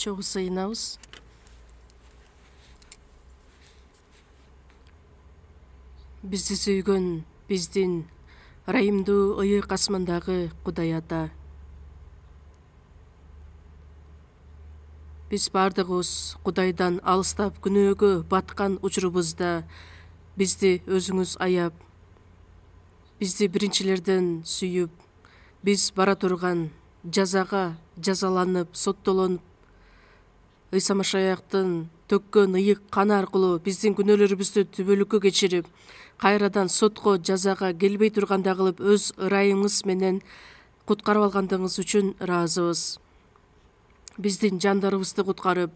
Чогуу сыйынабыз. Бизди сүйгөн биздин ырайымдуу ыйык асмандагы Кудай Ата. Биз бардыгыбыз Кудайдан алыстап күнөөгө баткан учурубузда бизди өзүңүз аяп, бизди биринчилерден сүйүп, биз бара турган жазага жазаланып, соттолонуп, Ыйса Машаяктын төккөн ыйык каны аркылуу биздин күнөөлөрүбүздү түбөлүккө кечирип, кайрадан сотко жазага келбей тургандай кылып өз ырайымыңыз менен куткарып алгандыгыңыз үчүн ыраазыбыз. Биздин жандарыбызды куткарып,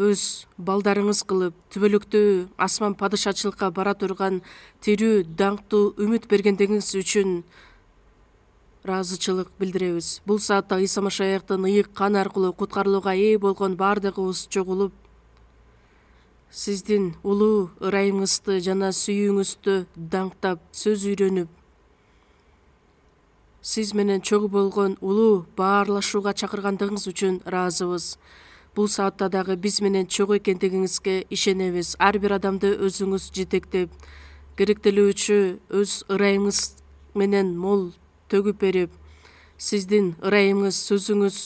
өз балдарыңыз кылып, түбөлүктүү асман падышачылыкка бара турган тирүү, даңктуу үмүт бергендигиңиз үчүн ыраазычылык билдиребиз. Бул саатта Ыйса Машаяктын ыйык каны аркылуу куткарылууга ээ болгон бардыгыбыз чогулуп, сиздин улуу ырайымыңызды жана сүйүүңүздү даңктап, сөз үйрөнүп, сиз менен чогуу болгон улуу баарлашууга чакыргандыгыңыз үчүн ыраазыбыз. Бул саатта дагы биз менен чогуу экендигиңизге ишенебиз. Ар бир адамды өзүңүз жетектеп, керектелүүчү өз ырайымыңыз менен мол төгүп берип, сиздин ырайымыңыз, сөзүңүз,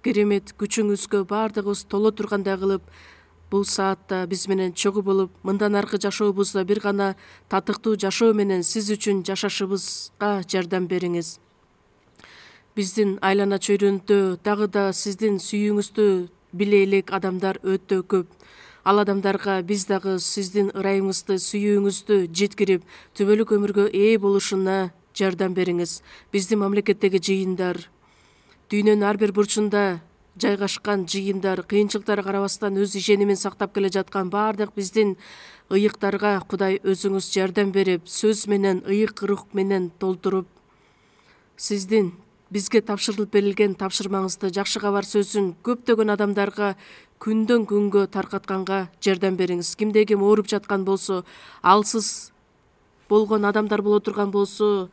керемет күчүңүзгө бардыгыбыз толо тургандай кылып, бул саатта биз менен чогуу болуп, мындан аркы жашообузда бир гана татыктуу жашоо менен сиз үчүн жашашыбызга жардам бериңиз. Биздин айлана чөйрөдө дагы да сиздин сүйүүңүздү биле элек адамдар өтө көп. Ал адамдарга биз дагы сиздин ырайымыңызды, сүйүүңүздү жеткирип, түбөлүк өмүргө ээ болушуна жардам бериңиз. Биздин мамлекеттеги жыйындар, дүйнөнүн ар бир бурчунда жайгашкан жыйындар, кыйынчылыктарга карабастан өз ишенимин сактап келе жаткан бардык биздин ыйыктарга Кудай өзүңүз жардам берип, сөз менен, ыйык рух менен толтуруп, сиздин бизге тапшырылып берилген тапшырмаңызды, жакшы кабар сөзүн көптөгөн адамдарга күндөн күнгө таркатканга жардам бериңиз. Кимде ким ооруп жаткан болсо, алсыз болгон адамдар боло турган болсо,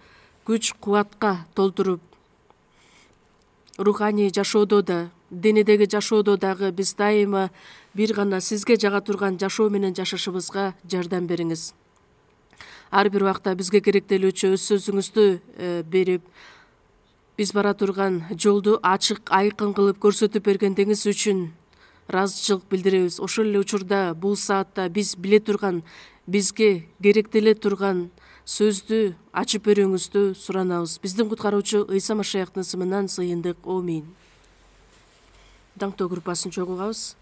күч кубатка толтуруп, руханий жашоодо да, денедеги жашоодо дагы биз дайыма бир гана сизге жага турган жашоо менен жашашыбызга жардам бериңиз. Ар бир убакта бизге керектелүүчү өз сөзүңүздү берип, биз бара турган жолду ачык, айкын кылып көрсөтүп бергендиңиз үчүн ыраазычылык билдиребиз. Ошол эле учурда бул саатта биз биле турган, бизге керектеле турган сөздү ачып берүүңүздү суранабыз. Биздин куткаруучу Ыйса Машаяктын ысымынан сыйындык. Аминь. Даңктоо группасын чогулгабыз.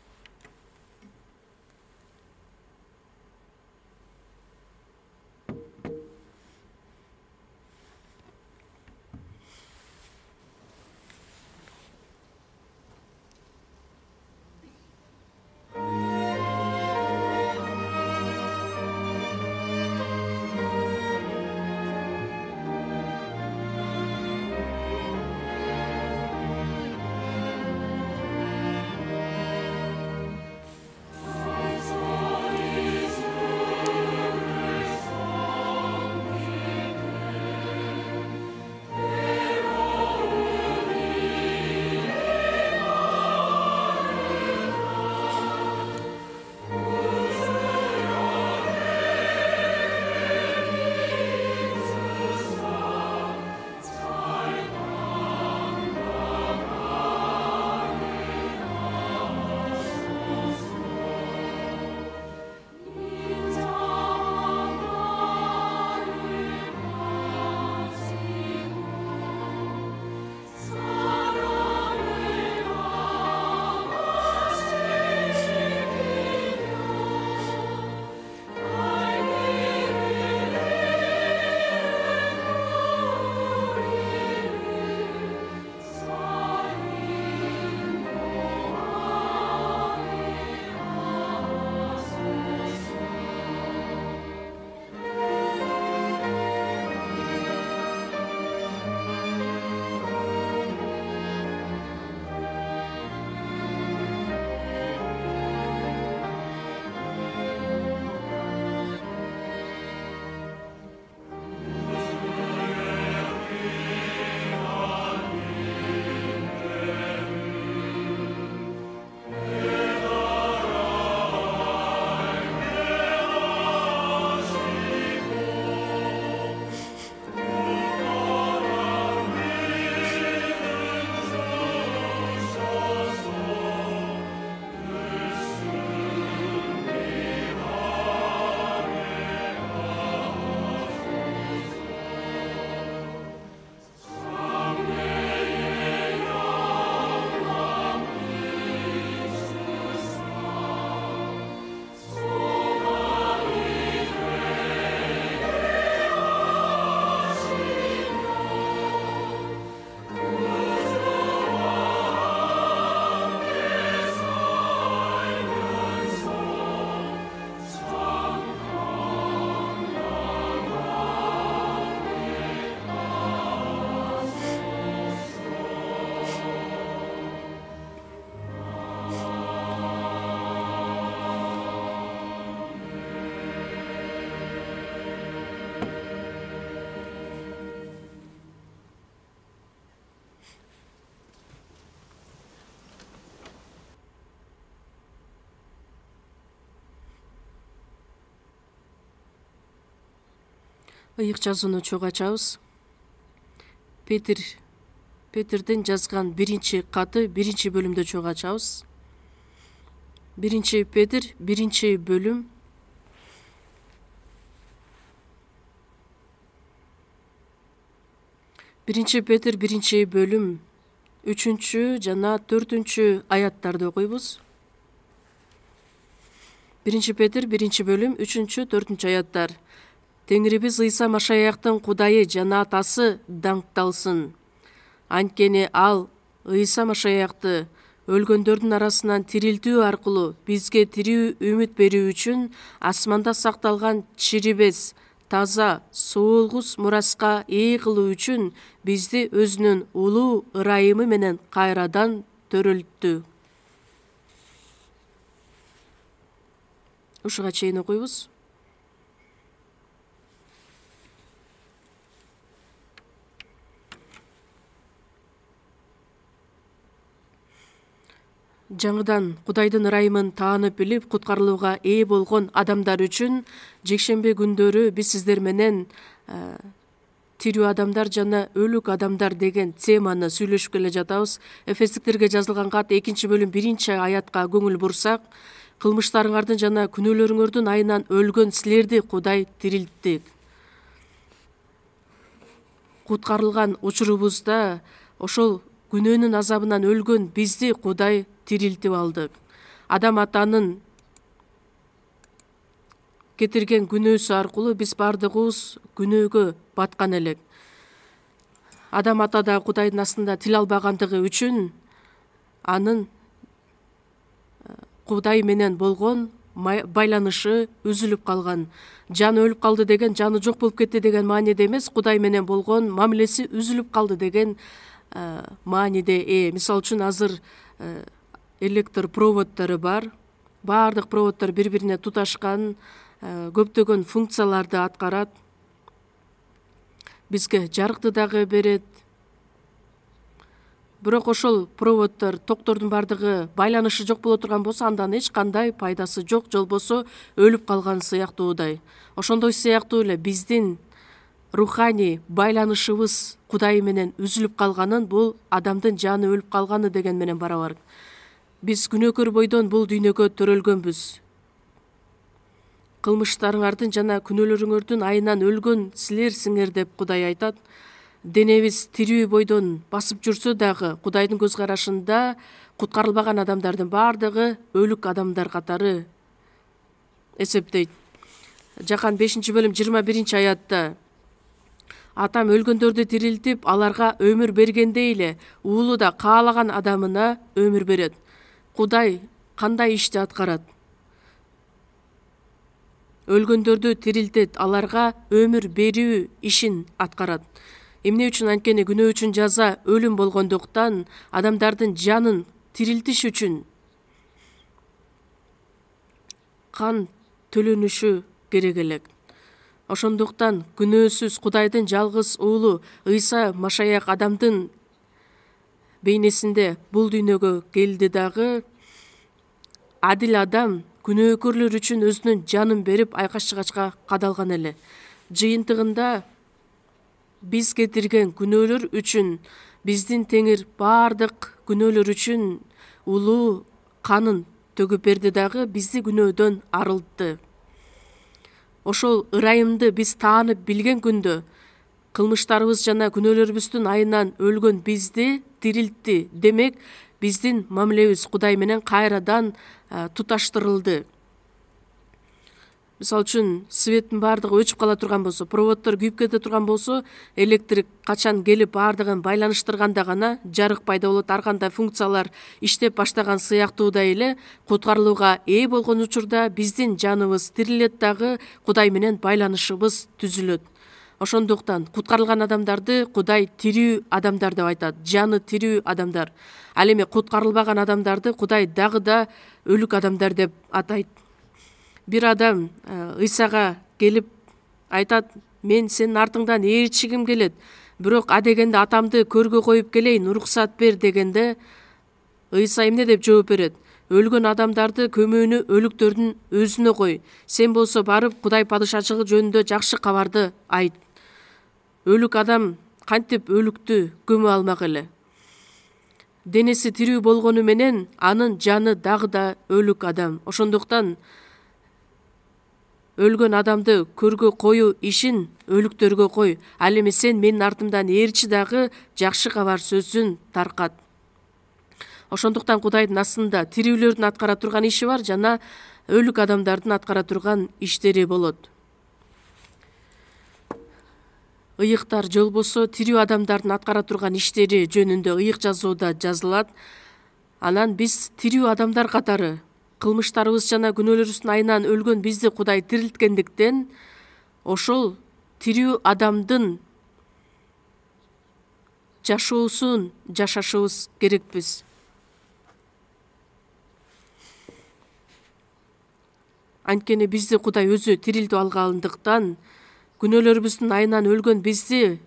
Ыйык жазууну чогуу ачабыз. Петердин жазган биринчи каты биринчи бөлүмдө чогуу ачабыз. Биринчи Петр биринчи бөлүм Биринчи Петр биринчи бөлүм 3 жана 4 аяттарды окуйбуз. Биринчи Петр биринчи бөлүм 3-4 аяттар. Теңирибиз Ыйса Машаяктын Кудайы жана Атасы даңкталсын. Анткени ал Ыйса Машаякты өлгөндөрдүн арасынан тирилтүү аркылуу бизге тирүү үмүт берүү үчүн асманда сакталган чирибес, таза, соолгус мураска ээ кылуу үчүн бизди өзүнүн улуу ырайымы менен кайрадан төрөлттү. Ушуга чейин окуйбуз. Жаңыдан Кудайдын ырайымын таанып билип куткарылууга ээ болгон адамдар үчүн жекшембе күндөрү биз сиздер менен тирүү адамдар жана өлүк адамдар деген теманы сүйлөшүп келе жатабыз. Эфестиктерге жазылган кат 2-бөлүм 1-аятка көңүл бурсак, кылмыштарыңардын жана күнөөлөрүңөрдүн айынан өлгөн силерди Кудай тирилтти. Куткарылган учурубузда ошол күнөөнүн азабынан өлгөн бизди Кудай тирилтип алды. Адам атанын кетирген күнөөсү аркылуу биз бардыгыбыз күнөөгө баткан элек. Адам ата да Кудайдын астында тил албагандыгы үчүн анын Кудай менен болгон байланышы үзүлүп калган. Жаны өлүп калды деген жаны жок болуп кетти деген мааниде эмес, Кудай менен болгон мамилеси үзүлүп калды деген мааниде. Мисалы үчүн азыр электр проводдору бар. Баардык проводдор бири-бирине туташкан, көптөгөн функцияларды аткарат. Бизге жарыкты дагы берет. Бирок ошол проводдор, токтордун бардыгы байланышы жок боло турган болсо, андан эч кандай пайдасы жок, жолбосо өлүп калган сыяктуудай. Ошондой сыяктуу эле биздин руханий байланышыбыз Кудай менен үзүлүп калганын бул адамдын жаны өлүп калганы деген менен барабар. Биз күнөөкөр бойдон бул дүйнөгө төрөлгөнбүз. Кылмыштарыңардын жана күнөөлөрүңөрдүн айынан өлгөн силерсиңер деп Кудай айтат. Денебиз тирүү бойдон басып жүрсө дагы Кудайдын көз карашында куткарылбаган адамдардын баардыгы өлүк адамдар катары эсептейт. Жакан 5-бөлүм 21-аятта Атам өлгөндөрдү тирилтип, аларга өмүр бергендей эле, уулу да каалаган адамына өмүр берет. Кудай кандай ишти аткарат? Өлгөндөрдү тирилтет, аларга өмүр берүү ишин аткарат. Эмне үчүн? Анткени күнөө үчүн жаза өлүм болгондуктан, адамдардын жанын тирилтиш үчүн кан төлөнүшү керек элек. Ошондуктан күнөөсүз Кудайдын жалгыз уулу Ыйса Машаяк адамдын бейнесинде бул дүйнөгө келди дагы. Адил адам күнөөкөрлөр үчүн өзүнүн жанын берип айкаш-чыгачка кадалган эле. Жыйынтыгында биз кетирген күнөөлөр үчүн биздин Теңир баардык күнөөлөр үчүн улуу канын төгүп берди дагы, бизди күнөөдөн арылтты. Ошол ырайымды биз таанып билген күндө кылмыштарыбыз жана күнөөлөрүбүздүн айынан өлгөн бизди тирилтти. Демек, биздин мамилебиз Кудай менен кайрадан туташтырылды. Мисалы үчүн, светтин баардыгы өчүп кала турган болсо, проводдор күйүп кете турган болсо, электрик качан келип баардыгын байланыштырганда гана жарык пайда болот, ар кандай функциялар иштеп баштаган сыяктуудай эле куткарылууга ээ болгон учурда биздин жаныбыз тирилет дагы, Кудай менен байланышыбыз түзүлөт. Ошондуктан куткарылган адамдарды Кудай тирүү адамдар деп айтат, жаны тирүү адамдар. Ал эми куткарылбаган адамдарды Кудай дагы да өлүк адамдар деп атайт. Бир адам Ыйсага келип айтат: "Мен сенин артыңдан ээрчигим келет, бирок адегенде атамды көргө коюп келейин, уруксат бер" дегенде, Ыйса эмне деп жооп берет? Өлгөн адамдарды көмүүнү өлүктөрдүн өзүнө кой. Сен болсо барып Кудай падышачылыгы жөнүндө жакшы кабарды айт. өлүк адам кантип өлүктү көмө алмак эле? Денеси тирүү болгону менен анын жаны дагы да өлүк адам. Ошондуктан өлгөн адамды көргө коюу ишин өлүктөргө кой. Ал эми сен менин артымдан ээрчи дагы жакшы кабар сөзүн таркат. Ошондуктан Кудайдын астында тирүүлөрдүн аткара турган иши бар жана өлүк адамдардын аткара турган иштери болот. Ыйыктар же болбосо тирүү адамдардын аткара турган иштери жөнүндө ыйык жазууда жазылат. Анан биз тирүү адамдар катары кылмыштарыбыз жана күнөөлөрүбүздүн айынан өлгөн бизди Кудай тирилткендиктен ошол тирүү адамдын жашоосун жашашыбыз керекпиз. Анткени бизди Кудай өзү тирилтип алгандыктан күнөөлөрүбүздүн айынан өлгөн бизди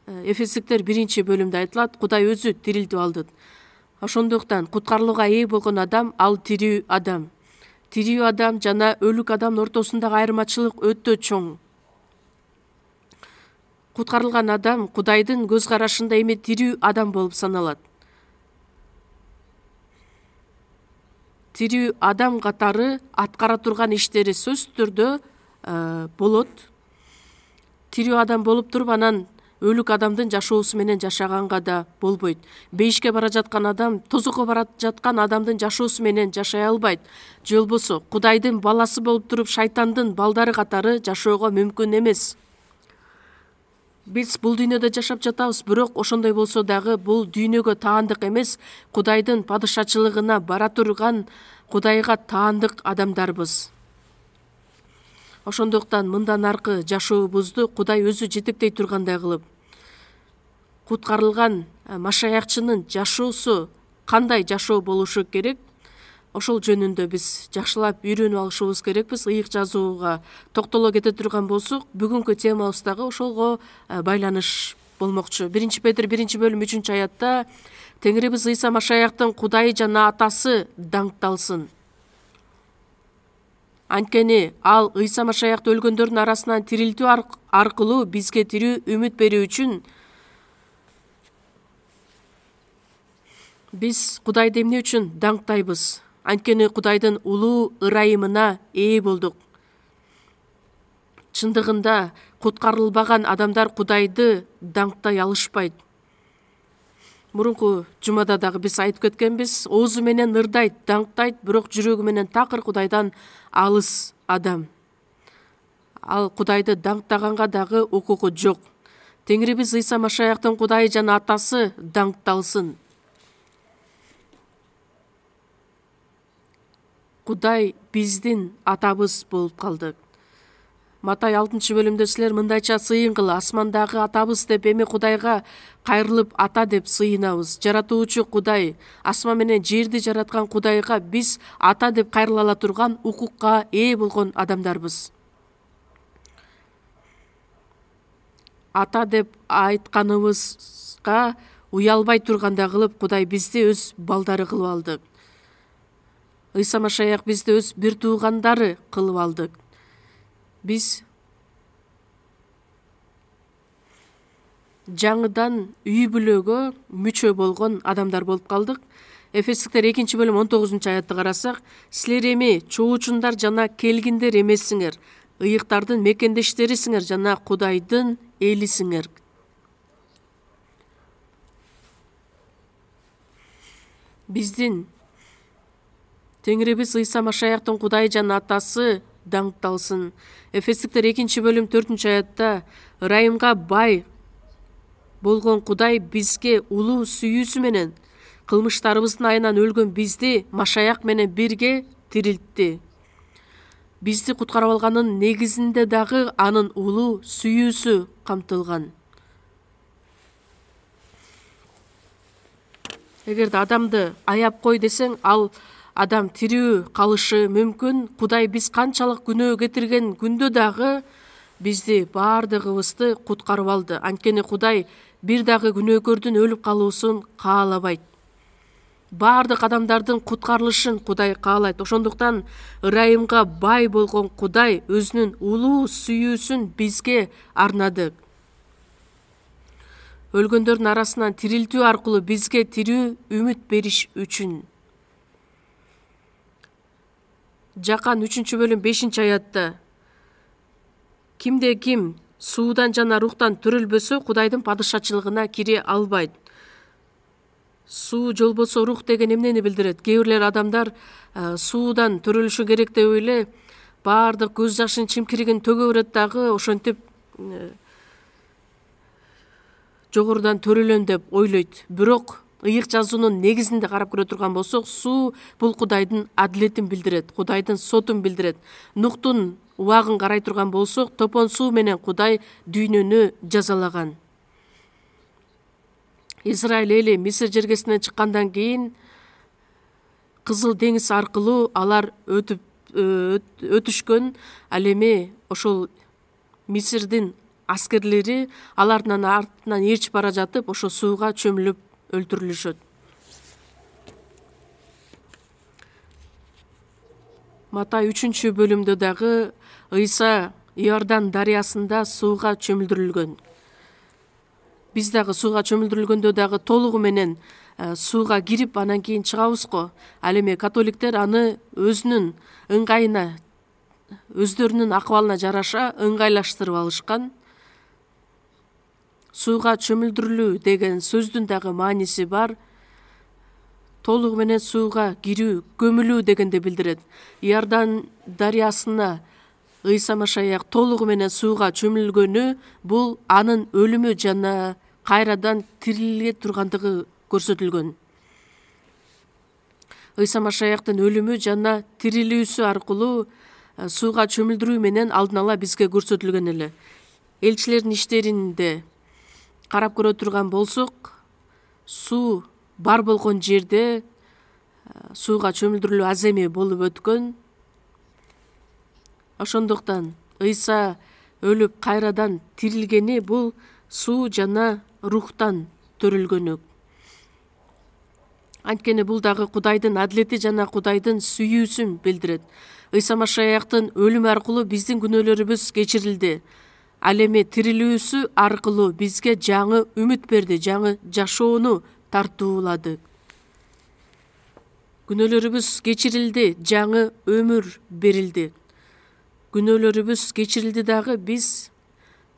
Эфестиктер 1-бөлүмдө айтылат, Кудай өзү тирилтип алды. Ошондуктан куткарылууга ээ болгон адам ал тирүү адам. Тирүү адам жана өлүк адамдын ортосундагы айырмачылык өтө чоң. Куткарылган адам Кудайдын көз карашында эми тирүү адам болуп саналат. Тирүү адам катары аткара турган иштери сөзсүз түрдө болот. Тирүү адам болуп туруп анан өлүк адамдын жашоосу менен жашаганга да болбойт. Бейишке бара жаткан адам тозокко бара жаткан адамдын жашоосу менен жашай албайт. Же болбосо Кудайдын баласы болуп туруп шайтандын балдары катары жашоого мүмкүн эмес. Биз бул дүйнөдө жашап жатабыз, бирок ошондой болсо дагы бул дүйнөгө таандык эмес, Кудайдын падышачылыгына бара турган, Кудайга таандык адамдарбыз. Ошондуктан мындан аркы жашообузду Кудай өзү жетектей тургандай кылып, куткарылган машаякчынын жашоосу кандай жашоо болушу керек, ошол жөнүндө биз жакшылап үйрөнүп алышыбыз керекпиз. Ыйык жазууга токтоло кете турган болсок, бүгүнкү темабыз дагы ошолго байланыш болмокчу. 1-Петр 1-бөлүм 3-аятта Теңирибиз Ыйса Машаяктын Кудайы жана Атасы даңкталсын. Анткени ал Ыйса Машаякты өлгөндөрдүн арасынан тирилтүү аркылуу бизге тирүү үмүт берүү үчүн биз Кудайды эмне үчүн даңктайбыз? Анткени Кудайдын улуу ырайымына ээ болдук. Чындыгында куткарылбаган адамдар Кудайды даңктай алышпайт. Мурунку жумада дагы биз айтып кеткенбиз, оозу менен ырдайт, даңктайт, бирок жүрөгү менен такыр Кудайдан алыс адам. Ал Кудайды даңктаганга дагы укугу жок. Теңирибиз Ыйса Машаяктын Кудайы жана Атасы даңкталсын. Кудай биздин атабыз болуп калды. Матай 6-бөлүмдө силер мындайча сыйынгыла, асмандагы атабыз деп эми Кудайга кайрылып ата деп сыйынабыз. Жаратуучу Кудай, асман менен жерди жараткан Кудайга биз ата деп кайрыла турган укукка ээ болгон адамдарбыз. Ата деп айтканыбызга уялбай тургандай кылып Кудай бизди өз балдары кылып алды. Ыйса Машаяк бизди өз бир туугандары кылып алды. Биз жаңыдан үй бүлөгө мүчө болгон адамдар болуп калдык. Эфестиктер 2-бөлүм 19-аятты карасак, силер эми чоочундар жана келгиндер эмессиңер, ыйыктардын мекендештерисиңер жана Кудайдын элисиңер. Биздин Теңирибиз Ыйса Машаяктын Кудайы жана Атасы даңкталсын. Эфестиктер 2-бөлүм 4-аятта ырайымга бай болгон Кудай бизге улуу сүйүүсү менен кылмыштарыбыздын айынан өлгөн бизди Машаяк менен бирге тирилтти. Бизди куткарып алганын негизинде дагы анын улуу сүйүүсү камтылган. Эгерде адамды аяп кой десең, ал адам тирүү калышы мүмкүн. Кудай биз канчалык күнөө кетирген күндө дагы бизди баардыгыбызды куткарып алды. Анткени Кудай бир дагы күнөөкөрдүн өлүп калуусун каалабайт. Баардык адамдардын куткарылышын Кудай каалайт. Ошондуктан ырайымга бай болгон Кудай өзүнүн улуу сүйүүсүн бизге арнады. өлгөндөрдүн арасынан тирилтүү аркылуу бизге тирүү үмүт бериш үчүн. Жакан 3-5-аятта кимде ким суудан жана рухтан төрөлбөсө Кудайдын падышачылыгына кире албайт. Суу жолбосо рух деген эмнени билдирет? Кээ бирлер адамдар суудан төрөлүшү керек деп эле баардык көз жашын чимкиригин төгө берет дагы ошентип жогорудан төрөлөм деп ойлойт. Бирок ыйык жазуунун негизинде карап көрө турган болсок, суу бул Кудайдын адилетин билдирет, Кудайдын сотун билдирет. Нухтун убагын карай турган болсок, топон суу менен Кудай дүйнөнү жазалаган. Израиль эли Мисир жергесинен чыккандан кийин Кызыл деңиз аркылуу алар өтүшкөн. Ал эми ошол Мисирдин аскерлери алардын артынан ээрчип бара жатып, ошо сууга чөмүлүп өлтүрүлүшөт. Матай 3-бөлүмдө дагы Ыйса Иордан дарыясында сууга чөмүлдүрүлгөн. Биз дагы сууга чөмүлдүрүлгөндө дагы толугу менен сууга кирип анан кийин чыгабыз го. Ал эми католиктер аны өзүнүн ыңгайына, өздөрүнүн акыбалына жараша ыңгайлаштырып алышкан. Сууга чөмүлдүрүлүү деген сөздүн дагы мааниси бар. Толугу менен сууга кирүү, көмүлүү дегенди билдирет. Иордан дарыясына Ыйса Машаяк толугу менен сууга чөмүлгөнү бул анын өлүмү жана кайрадан тириле тургандыгы көрсөтүлгөн. Ыйса Машаяктын өлүмү жана тирилүүсү аркылуу сууга чөмүлдүрүү менен алдын ала бизге көрсөтүлгөн эле. Элчилердин иштеринде карап көрө турган болсок, суу бар болгон жерде сууга чөмүлдүрүлүү аземи болуп өткөн. Ошондуктан Ыйса өлүп кайрадан тирилгени бул суу жана рухтан төрөлгөнү. Анткени бул дагы Кудайдын адилети жана Кудайдын сүйүүсүн билдирет. Ыйса Машаяктын өлүмү аркылуу биздин күнөөлөрүбүз кечирилди. Ал эми тирилүүсү аркылуу бизге жаңы үмүт берди, жаңы жашоону тартуулады. Күнөөлөрүбүз кечирилди, жаңы өмүр берилди. Күнөөлөрүбүз кечирилди дагы биз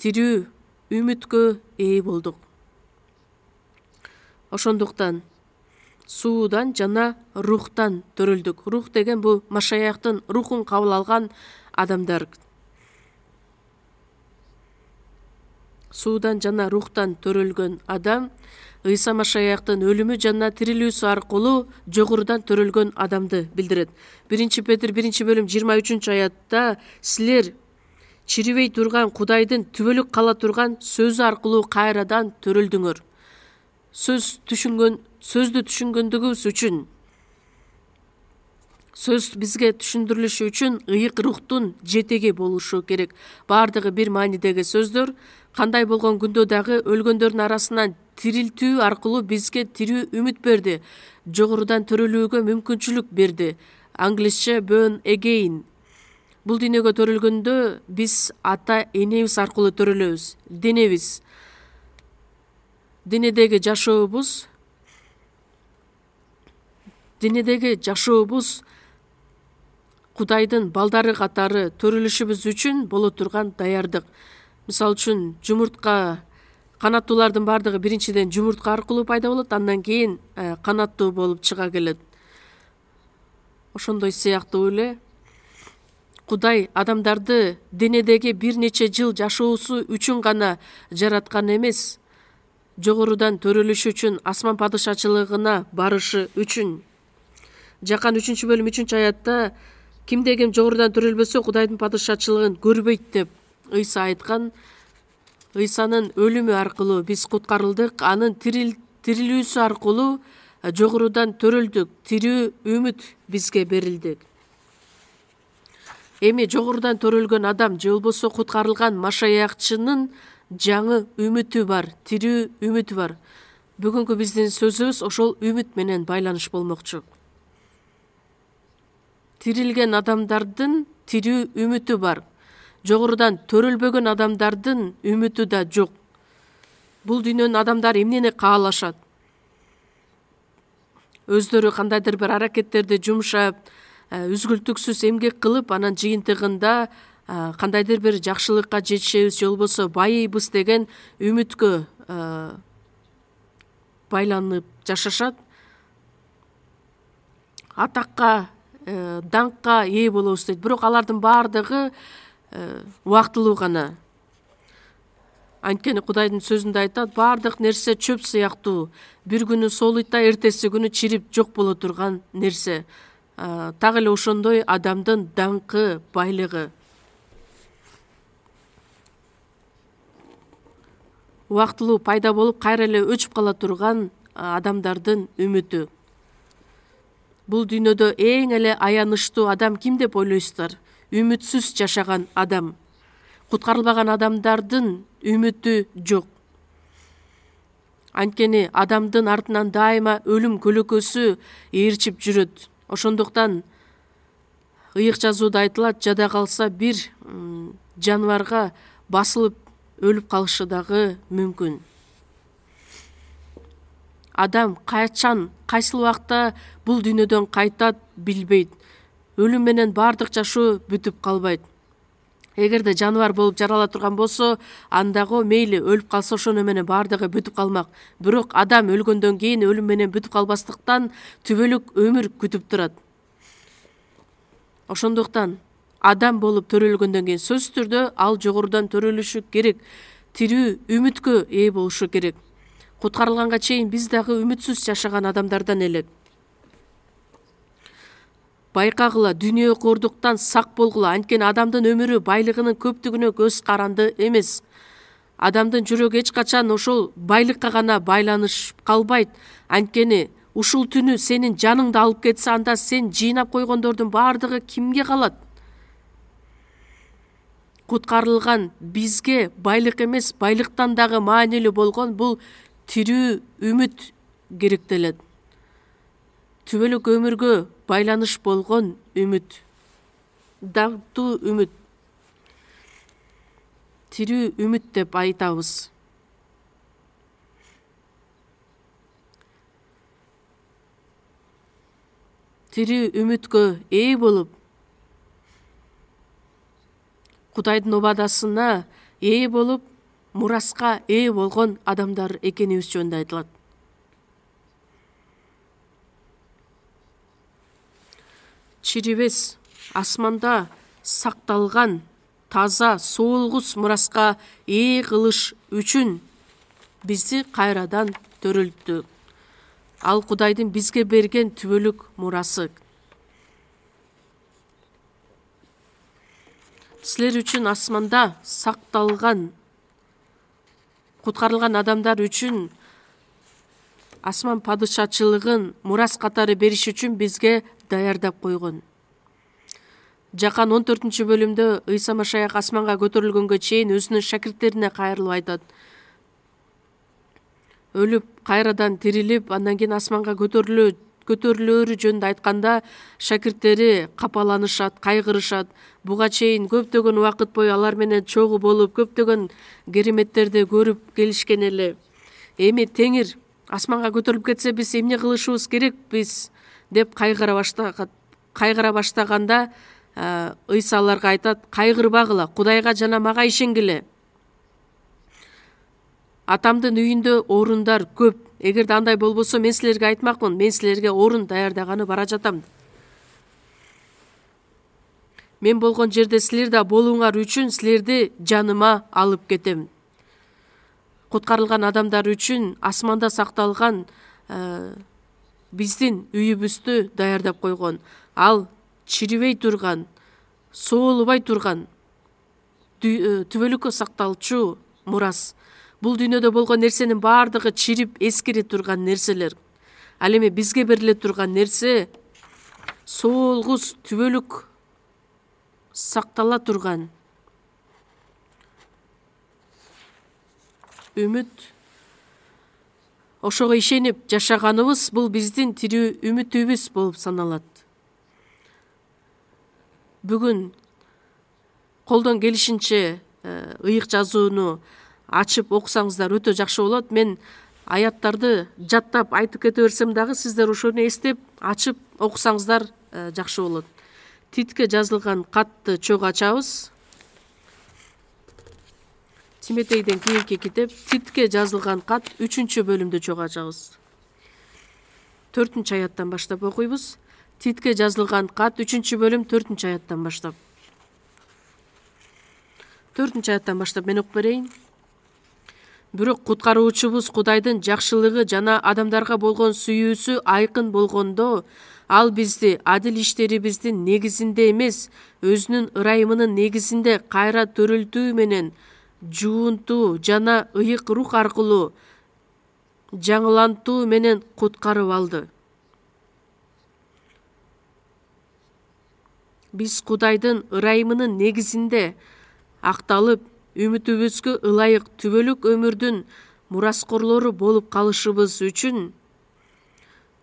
тирүү үмүткө ээ болдук. Ошондуктан суудан жана рухтан төрөлдүк. Рух деген бул Машаяктын рухун кабыл алган адамдар. Суудан жана рухтан төрөлгөн адам Ыйса Машаяктын өлүмү жана тирилүүсү аркылуу жогорудан төрөлгөн адамды билдирет. 1 Петр 1-бөлүм 23-аятта силер чирибей турган Кудайдын түбөлүк кала турган сөзү аркылуу кайрадан төрөлдүңөр. Сөздү түшүнгөндүгүбүз үчүн, сөз бизге түшүндүрүлүшү үчүн ыйык рухтун жетеги болушу керек. Бардыгы бир маанидеги сөздөр. Кандай болгон күндө дагы өлгөндөрдүн арасынан тирилтүү аркылуу бизге тирүү үмүт берди. Жогорудан төрөлүүгө мүмкүнчүлүк берди. Англисче born again. Бул дүйнөгө төрөлгөндө биз ата энебиз аркылуу төрөлөбүз. Денедеги жашообуз Кудайдын балдары катары төрөлүшүбүз үчүн боло турган даярдык. Мисалы үчүн жумуртка, канаттуулардын бардыгы биринчиден жумуртка аркылуу пайда болот, андан кийин канаттуу болуп чыга келет. Ошондой сыяктуу эле Кудай адамдарды денедеги бир нече жыл жашоосу үчүн гана жараткан эмес, жогорудан төрөлүшү үчүн, асман падышачылыгына барышы үчүн. Жакан 3-бөлүм 3-аятта кимде ким жогорудан төрөлбөсө Кудайдын падышачылыгын көрбөйт деп Ыйса айткан. Ыйсанын өлүмү аркылуу биз куткарылдык, анын тирилүүсү аркылуу жогорудан төрөлдүк, тирүү үмүт бизге берилди. Эми жогорудан төрөлгөн адам же болбосо куткарылган Машаякчынын жаңы үмүтү бар, тирүү үмүтү бар. Бүгүнкү биздин сөзүбүз ошол үмүт менен байланыш болмокчу. Тирилген адамдардын тирүү үмүтү бар. Жогорудан төрөлбөгөн адамдардын үмүтү да жок. Бул дүйнөнүн адамдары эмнени каалашат? Өздөрү кандайдыр бир аракеттерди жумшап, үзгүлтүксүз эмгек кылып, анан жыйынтыгында кандайдыр бир жакшылыкка жетишебиз же болбосо байыйбыз деген үмүткө байланып жашашат. Атакка, даңкка ээ болобуз дейт. Бирок алардын баардыгы убактылуу гана. Анткени Кудайдын сөзүндө айтат, баардык нерсе чөп сыяктуу, бир күнү солуйта, эртеси күнү чирип жок боло турган нерсе. Так эле ошондой адамдын даңкы, байлыгы. Убактылуу пайда болуп, кайра эле өчүп кала турган адамдардын үмүтү. Бул дүйнөдө эң эле аянычтуу адам ким деп ойлойсуздар? Үмүтсүз жашаган адам. Куткарылбаган адамдардын үмүтү жок. Анткени адамдын артынан дайыма өлүм көлөкөсү ээрчип жүрөт. Ошондуктан ыйык жазууда айтылат, жада калса бир жаныбарга басылып өлүп калышы дагы мүмкүн. Адам качан, кайсыл убакта бул дүйнөдөн кайтат билбейт. Өлүм менен баардык жашоо бүтүп калбайт. Эгерде жаныбар болуп жарала турган болсо, андагы мейли өлүп калса ошону менен баардыгы бүтүп калмак. Бирок адам өлгөндөн кийин өлүм менен бүтүп калбастыктан түбөлүк өмүр күтүп турат. Ошондуктан адам болуп төрөлгөндөн кийин сөзсүз түрдө ал жогорудан төрөлүшү керек. Тирүү үмүткө ээ болушу керек. Куткарылганга чейин биз дагы үмүтсүз жашаган адамдардан элек. Байкагыла, дүйнө кордуктан сак болгула, анткени адамдын өмүрү байлыгынын көптүгүнө көз каранды эмес. Адамдын жүрөгү эч качан ошол байлыкка гана байланышып калбайт. Анткени ушул түнү сенин жаныңды алып кетсе, анда сен жыйнап койгондордун баардыгы кимге калат? Куткарылган бизге байлык эмес, байлыктан дагы маанилүү болгон бул тирүү үмүт керектелет. Түбөлүк өмүргө байланыш болгон үмүт. Даңктуу үмүт. Тирүү үмүт деп айтабыз. Тирүү үмүткө ээ болуп, Кудайдын убадасына ээ болуп, мураска ээ болгон адамдар экенибиз жөнүндө айтылат. Чирибес асманда сакталган таза, соолгус мураска ээ кылыш үчүн бизди кайрадан төрөлттү. Ал Кудайдын бизге берген түбөлүк мурасы. Силер үчүн асманда сакталган, куткарылган адамдар үчүн асман падышачылыгын мурас катары бериш үчүн бизге даярдап койгон. Жакан 14-бөлүмдө Ыйса Машаяк асманга көтөрүлгөнгө чейин өзүнүн шакирттерине кайрылып айтат. Өлүп, кайрадан тирилип, андан кийин асманга көтөрүлөөрү жөнүндө айтканда, шакирттери капаланышат, кайгырышат. Буга чейин көптөгөн убакыт бою алар менен чогуу болуп, көптөгөн кереметтерди көрүп келишкен эле. Эми Теңир асманга көтөрүлүп кетсе, биз эмне кылышыбыз керек биз деп кайгыра баштаганда, Ыйса аларга айтат, кайгырбагыла, Кудайга жана мага ишенгиле. Атамдын үйүндө орундар көп. Эгерде андай болбосо, мен силерге айтмакмын, мен силерге орун даярдаганы бара жатам. Мен болгон жерде силер да болуңар үчүн силерди жаныма алып кетем. Куткарылган адамдар үчүн асманда сакталган биздин үйүбүздү даярдап койгон. Ал чирибей турган, соолубай турган, түбөлүккө сакталчу мурас. Бул дүйнөдө болгон нерсенин баардыгы чирип, эскири турган нерселер. Ал эми бизге бериле турган нерсе соолгус, түбөлүк сактала турган үмүт. Ошого ишенип жашаганыбыз бул биздин тирүү үмүтүбүз болуп саналат. Бүгүн колдон келишинче ыйык жазууну ачып окусаңыздар өтө жакшы болот. Мен аяттарды жаттап айтып кете берсем дагы сиздер ошону эстеп ачып окусаңыздар жакшы болот. Титке жазылган катты чогуу ачабыз. Тимотейден кийинки китеп Титке жазылган кат 3-бөлүмдү чогуу ачабыз. 4-аяттан баштап окуйбуз. Титке жазылган кат 3-бөлүм 4-аяттан баштап. 4-аяттан баштап мен окуп берейин. Бирок куткаруучубуз Кудайдын жакшылыгы жана адамдарга болгон сүйүүсү айкын болгондо, ал бизди адил иштерибиздин негизинде эмес, өзүнүн ырайымынын негизинде кайра төрөлтүү менен жуунтуу жана ыйык рух аркылуу жаңылантуу менен куткарып алды. Биз Кудайдын ырайымынын негизинде акталып, үмүтүбүзгө ылайык түбөлүк өмүрдүн мураскорлору болуп калышыбыз үчүн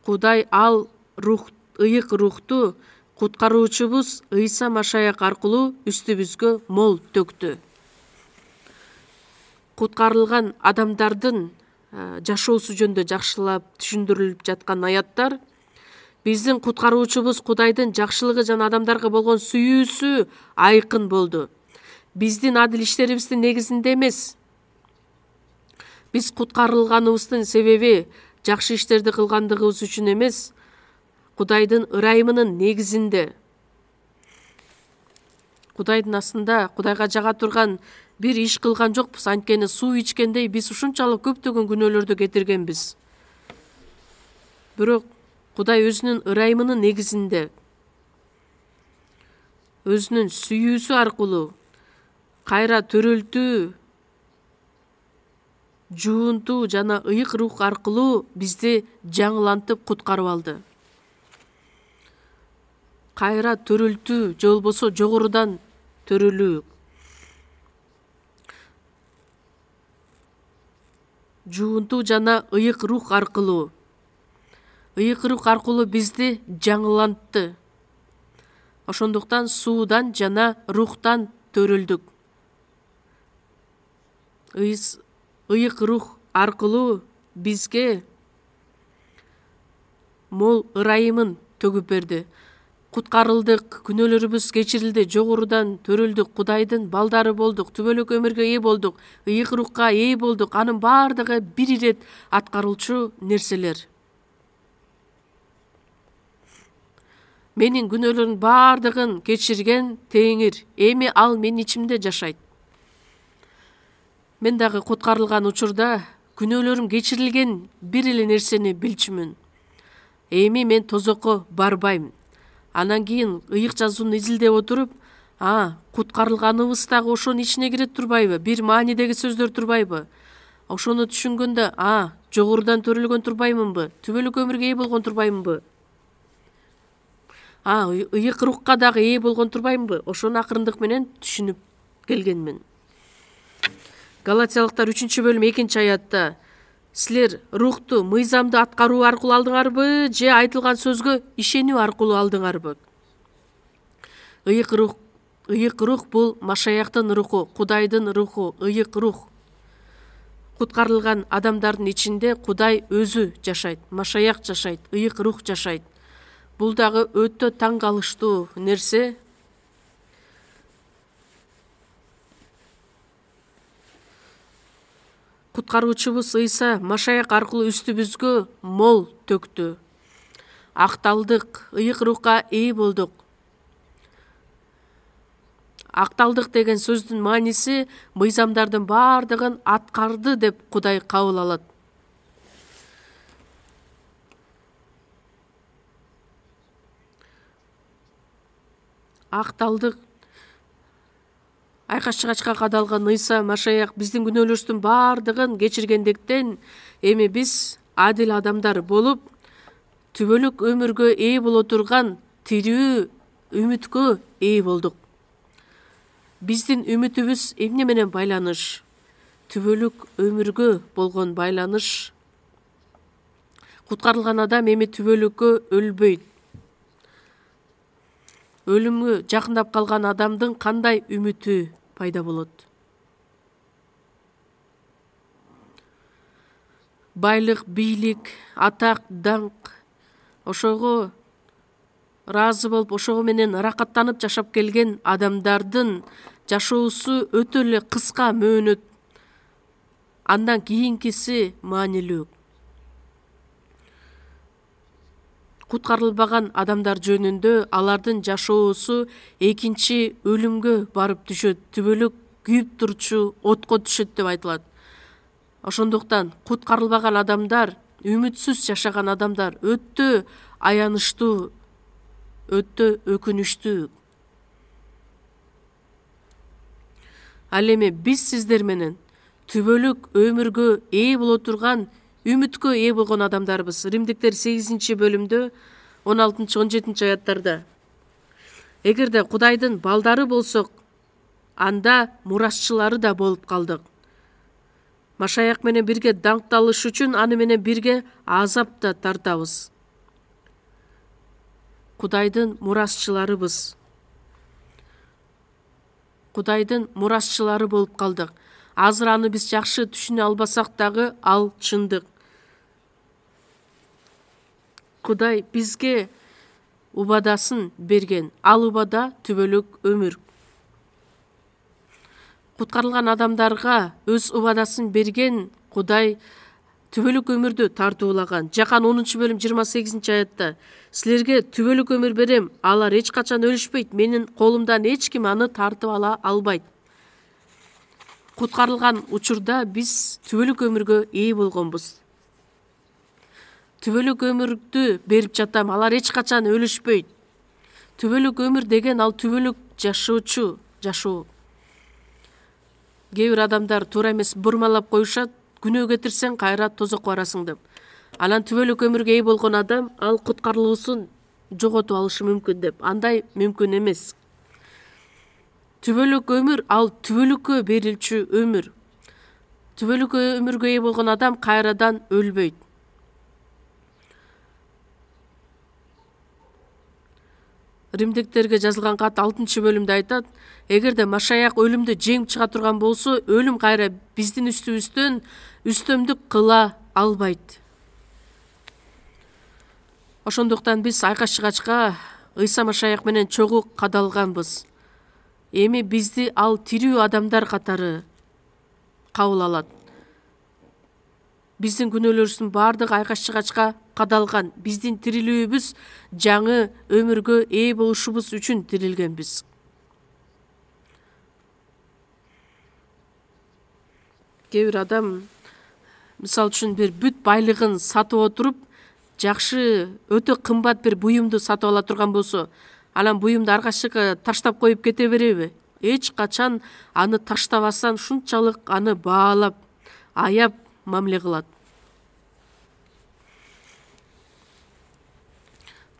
Кудай ал ыйык рухту куткаруучубуз Ыйса Машаяк аркылуу үстүбүзгө мол төктү. Куткарылган адамдардын жашоосу жөнүндө жакшылап түшүндүрүлүп жаткан аяттар биздин куткаруучубуз Кудайдын жакшылыгы жана адамдарга болгон сүйүүсү айкын болду. Биздин адил иштерибиздин негизинде эмес. Биз куткарылганыбыздын себеби жакшы иштерди кылгандыгыбыз үчүн эмес, Кудайдын ырайымынын негизинде. Кудайдын астында Кудайга жага турган бир иш кылган жокпуз. Анткени суу ичкендей биз ушунчалык көптөгөн күнөөлөрдү кетиргенбиз. Бирок Кудай өзүнүн ырайымынын негизинде, өзүнүн сүйүүсү аркылуу кайра төрөлтүү, жуунтуу жана ыйык рух аркылуу бизди жаңылантып куткарып алды. Кайра төрөлтүү же болбосо жогорудан төрөлүү. Жуунтуу жана ыйык рух аркылуу. Ыйык рух аркылуу бизди жаңылантты. Ошондуктан суудан жана рухтан төрөлдүк. Ыйык рух аркылуу бизге мол ырайымын төгүп берди. Куткарылдык, күнөөлөрүбүз кечирилди, жогорудан төрөлдүк, Кудайдын балдары болдук, түбөлүк өмүргө ээ болдук, ыйык рухка ээ болдук. Анын бардыгы бир ирет аткарылчу нерселер. Менин күнөөлөрүмдүн бардыгын кечирген Теңир, эми ал менин ичимде жашайт. Мен дагы куткарылган учурда күнөөлөрүм кечирилген бир эле нерсени билчүмүн. Эми мен тозокко барбайм. Анан кийин ыйык жазууну изилдеп отуруп, куткарылганыбыз дагы ошонун ичине кире турбайбы? Бир маанидеги сөздөр турбайбы? Ошону түшүнгөндө, жогорудан төрөлгөн турбаймынбы? Түбөлүк өмүргө ээ болгон турбаймынбы? Ыйык рухка дагы ээ болгон турбаймынбы? Ошону акырындык менен түшүнүп келгенмин. Галатиялыктар 3-бөлүм 2-аятта силер рухту мыйзамды аткаруу аркылуу алдыңарбы, же айтылган сөзгө ишенүү аркылуу алдыңарбы? Ыйык рух бул Машаяктын руху, Кудайдын руху, ыйык рух. Куткарылган адамдардын ичинде Кудай өзү жашайт, Машаяк жашайт, ыйык рух жашайт. Бул дагы өтө таң калыштуу нерсе. Куткаруучубуз Ыйса Машаяк аркылуу үстүбүзгө мол төктү. Акталдык, ыйык рухка ээ болдук. Акталдык деген сөздүн мааниси мыйзамдардын бардыгын аткарды деп Кудай кабыл алат. Акталдык айкашчыгачка кадалган Ыйса Машаяк биздин күнөөлөрүбүздүн бардыгын кечиргендиктен эми биз адил адамдар болуп, түбөлүк өмүргө ээ боло турган тирүү үмүткө ээ болдук. Биздин үмүтүбүз эмне менен байланыш? Түбөлүк өмүргө болгон байланыш. Куткарылган адам эми түбөлүккө өлбөйт. Өлүмгө жакындап калган адамдын кандай үмүтү пайда болот? байлык, бийлик, атак, даңк ошого ыраазы болуп, ошого менен ыракаттанып жашап келген адамдардын жашоосу өтө эле кыска мөөнөт. Андан кийинкиси маанилүү. Куткарылбаган адамдар жөнүндө алардын жашоосу экинчи өлүмгө барып түшөт, түбөлүк күйүп турчу отко түшөт деп айтылат. Ошондуктан куткарылбаган адамдар, үмүтсүз жашаган адамдар өтө аянычтуу, өтө өкүнүчтүү. Ал эми биз сиздер менен түбөлүк өмүргө ээ боло турган, үмүткө ээ болгон адамдарбыз. Римдиктер 8 бөлүмдө 16-17 аяттарда: эгерде Кудайдын балдары болсок, анда мурасчылары да болуп калдык. Машаяк менен бирге даңкталыш үчүн аны менен бирге азап да тартабыз. Кудайдын мурасчыларыбыз. Кудайдын мурасчылары болуп калдык. Азыр аны биз жакшы түшүнө албасак дагы, ал чындык. Кудай бизге убадасын берген. Ал убада түбөлүк өмүр. Куткарылган адамдарга өз убадасын берген Кудай түбөлүк өмүрдү тартуулаган. Жакан 10 бөлүм 28 аятта: силерге түбөлүк өмүр берем, алар эч качан өлүшпөйт, менин колумдан эч ким аны тартып ала албайт. Куткарылган учурда биз түбөлүк өмүргө ээ болгонбуз. Түбөлүк өмүрдү берип жатам, алар эч качан өлүшпөйт. Түбөлүк өмүр деген ал түбөлүк жашоочу жашоо. Кээ бир адамдар туура эмес бурмалап коюшат, күнөө кетирсең кайра тозокко барасың деп. Анан түбөлүк өмүргө ээ болгон адам ал куткарылуусун жоготуп алышы мүмкүн деп. Андай мүмкүн эмес. Түбөлүк өмүр ал түбөлүккө берилчү өмүр. Түбөлүк өмүргө ээ болгон адам кайрадан өлбөйт. Римдиктерге жазылган кат 6 бөлүмдө айтат: эгерде Машаяк өлүмдү жеңип чыга турган болсо, өлүм кайра биздин үстүбүздөн үстөмдүк кыла албайт. Ошондуктан биз айкаш-чыгачка Ыйса Машаяк менен чогуу кадалганбыз. Эми бизди ал тирүү адамдар катары кабыл алат. Биздин күнөөлөрүбүздүн баардыгы айкаш-чыгачка кадалган. Биздин тирилүүбүз жаңы өмүргө ээ болушубуз үчүн тирилгенбиз. Кээ бир адам, мисалы үчүн, бир бүт байлыгын сатып отуруп, жакшы, өтө кымбат бир буюмду сатып ала турган болсо, анан буюмду аркачыга таштап коюп кете береби? Эч качан аны таштабастан ушунчалык аны баалап, аяп мамиле кылат.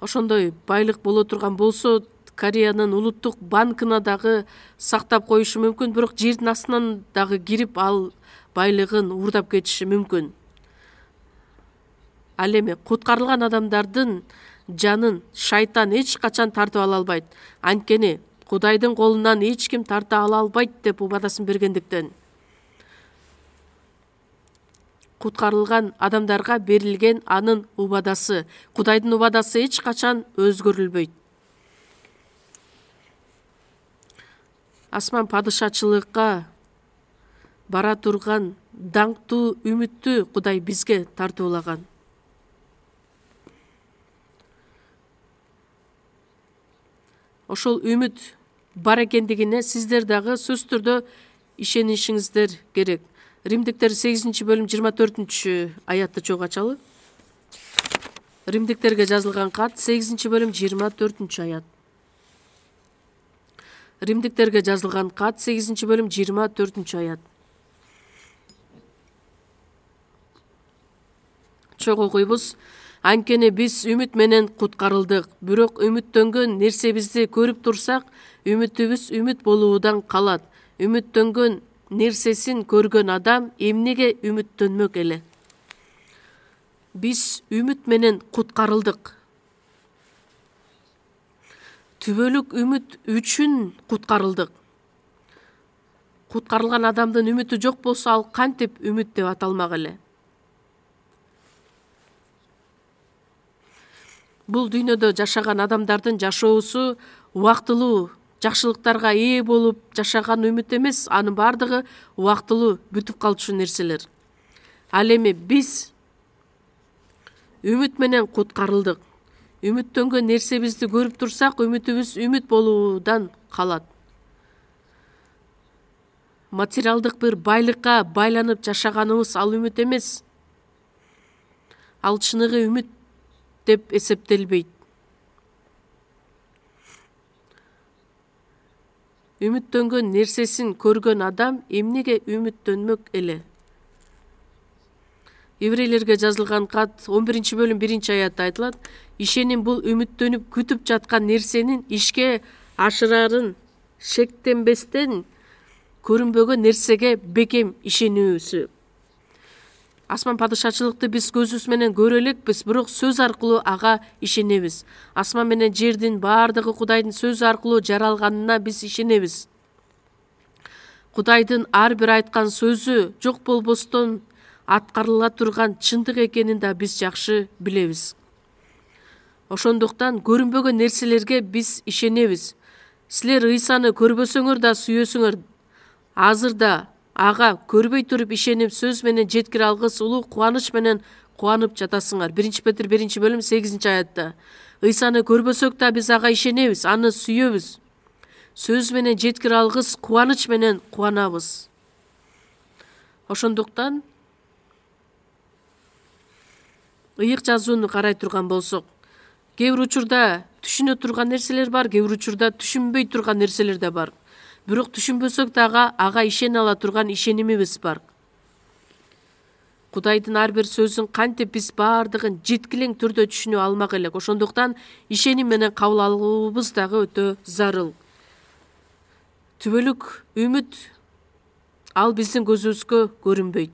Ошондой байлык боло турган болсо, Кореянын улуттук банкына дагы сактап коюшу мүмкүн, бирок жердин астынан дагы кирип ал байлыгын уурдап кетиши мүмкүн. Ал эми куткарылган адамдардын жанын шайтан эч качан тартып ала албайт. Анткени Кудайдын колунан эч ким тарта ала албайт деп убадасын бергендиктен. Куткарылган адамдарга берилген анын убадасы. Кудайдын убадасы эч качан өзгөрүлбөйт. Асман падышачылыкка бара турган даңктуу үмүттү Кудай бизге тартуулаган. Ошол үмүт бар экендигине сиздер дагы сөзсүз түрдө ишенишиңиздер керек. Римдиктер 8 бөлүм 24 аятты чогуу ачалы. Римдиктерге жазылган кат 8 бөлүм 24 аят. Римдиктерге жазылган кат 8 бөлүм 24 аят. Чогуу окуйбуз. Анткени биз үмүт менен куткарылдык. Бирок үмүттөнгөн нерсебизди көрүп турсак, үмүтүбүз үмүт болуудан калат. Үмүттөнгөн нерсесин көргөн адам эмнеге үмүттөнмөк эле? Биз үмүт менен куткарылдык. Түбөлүк үмүт үчүн куткарылдык. Куткарылган адамдын үмүтү жок болсо, ал кантип үмүт деп аталмак эле? Бул дүйнөдө жашаган адамдардын жашоосу убактылуу жакшылыктарга ээ болуп жашаган үмүт эмес, анын бардыгы убактылуу бүтүп калчу нерселер. Ал эми биз үмүт менен куткарылдык. Үмүттөнгөн нерсебизди көрүп турсак, үмүтүбүз үмүт болуудан калат. Материалдык бир байлыкка байланып жашаганыбыз ал үмүт эмес. Ал чыныгы үмүт деп эсептелбейт. Үмүттөнгөн нерсесин көргөн адам эмнеге үмүттөнмөк эле? Еврейлерге жазылган кат 11 бөлүм 1-аятта айтылат: ишеним бул үмүттөнүп күтүп жаткан нерсенин ишке ашырарын шектенбестен көрүнбөгөн нерсеге бекем ишенүүсү. Асман падышачылыкты биз көзүбүз менен көрө элекпиз, бирок сөз аркылуу ага ишенебиз. Асман менен жердин бардыгы Кудайдын сөзү аркылуу жаралганына биз ишенебиз. Кудайдын ар бир айткан сөзү жок болбостон аткарыла турган чындык экенин да биз жакшы билебиз. Ошондуктан көрүнбөгөн нерселерге биз ишенебиз. Силер Ыйсаны көрбөсөңөр да сүйөсүңөр, азыр да ага көрбөй туруп ишенип сөз менен жеткире алгыс улуу кубаныч менен кубанып жатасыңар. 1 Петр 1 бөлүм 8-аятта. Ыйсаны көрбөсөк да биз ага ишенебиз, аны сүйөбүз. Сөз менен жеткире алгыс кубаныч менен кубанабыз. Ошондуктан ыйык жазууну карай турган болсок, кээ бир учурда түшүнө турган нерселер бар, кээ бир учурда түшүнбөй турган нерселер да бар. Бирок түшүнбөсөк дагы ага ишене ала турган ишенимибиз бар. Кудайдын ар бир сөзүн кантип биз бардыгын жеткилең түрдө түшүнө алмак элек. Ошондуктан ишеним менен кабыл алуубуз дагы өтө зарыл. Түбөлүк үмүт ал биздин көзүбүзгө көрүнбөйт.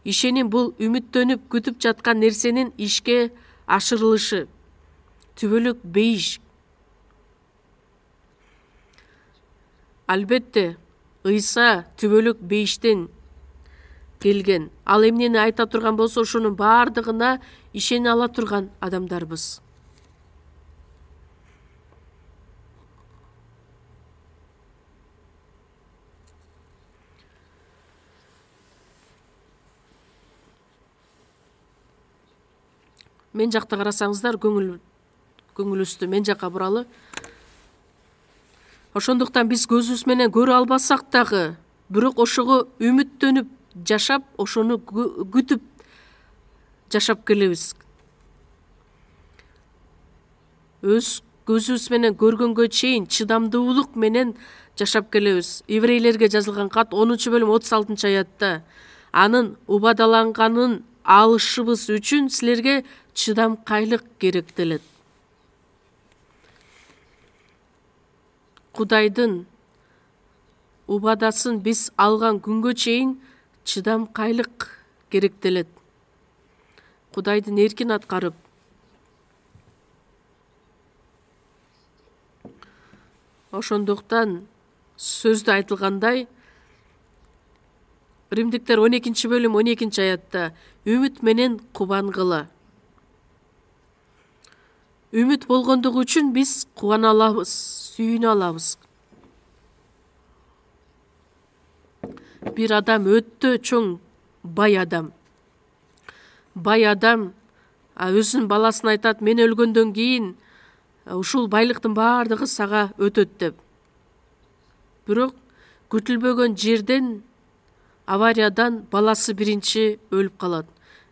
Ишеним бул үмүттөнүп күтүп жаткан нерсенин ишке ашырылышы. Түбөлүк бейиш. Албетте, Ыйса түбөлүк бейиштен келген. Ал эмнени айта турган болсо, ошонун бардыгына ишене ала турган адамдарбыз. Мен жакта карасаңыздар, көңүлүбүздү мен жакка буралы. Ошондуктан биз көзүбүз менен көрө албасак дагы, бирок ошого үмүттөнүп жашап, ошону күтүп жашап келебиз. Өз көзүбүз менен көргөнгө чейин чыдамдуулук менен жашап келебиз. Еврейлерге жазылган кат 10 бөлүм 36-аятта. Анын убадаланганын алышыбыз үчүн силерге чыдамкайлык керектелет. Кудайдын убадасын биз алган күнгө чейин чыдамкайлык керектелет. Кудайдын эркин аткарып, ошондуктан сөздө айтылгандай, Римдиктер 12 бөлүм 12-аятта үмүт менен кубангыла. Үмүт болгондугу үчүн биз кубана алабыз, сүйүнө алабыз. Бир адам өтө чоң бай адам. Бай адам өзүнүн баласына айтат: мен өлгөндөн кийин ушул байлыктын бардыгы сага өтөт деп. Бирок күтүлбөгөн жерден, авариядан баласы биринчи өлүп калат.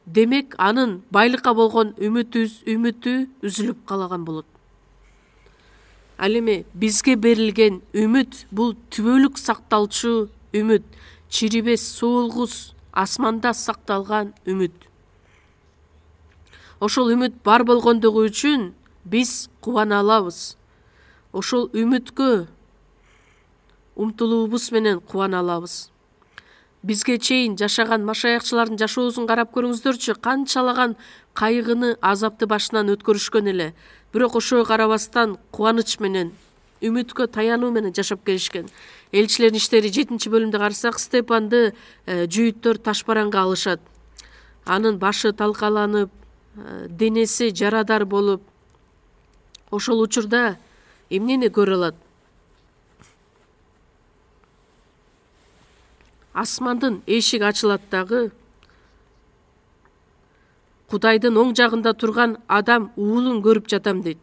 Демек, анын байлыкка болгон үмүтү үзүлүп калаган болот. Ал эми бизге берилген үмүт бул түбөлүк сакталчу үмүт, чирибес, соолгус, асманда сакталган үмүт. Ошол үмүт бар болгондугу үчүн биз кубана алабыз. Ошол үмүткө умтулуубуз менен кубана алабыз. Бизге чейин жашаган машаякчылардын жашоосун карап көрүңүздөрчү, канчалаган кайгыны, азапты башынан өткөрүшкөн эле. Бирок ошого карабастан кубаныч менен, үмүткө таянуу менен жашап келишкен. Элчилердин иштери 7 бөлүмдө карасак, Степанды жүйүттөр ташбаранга алышат. Анын башы талкаланып, денеси жарадар болуп, ошол учурда эмнени көрө алат? Асмандын эшиги ачылат дагы Кудайдын оң жагында турган адам уулун көрүп жатам дейт.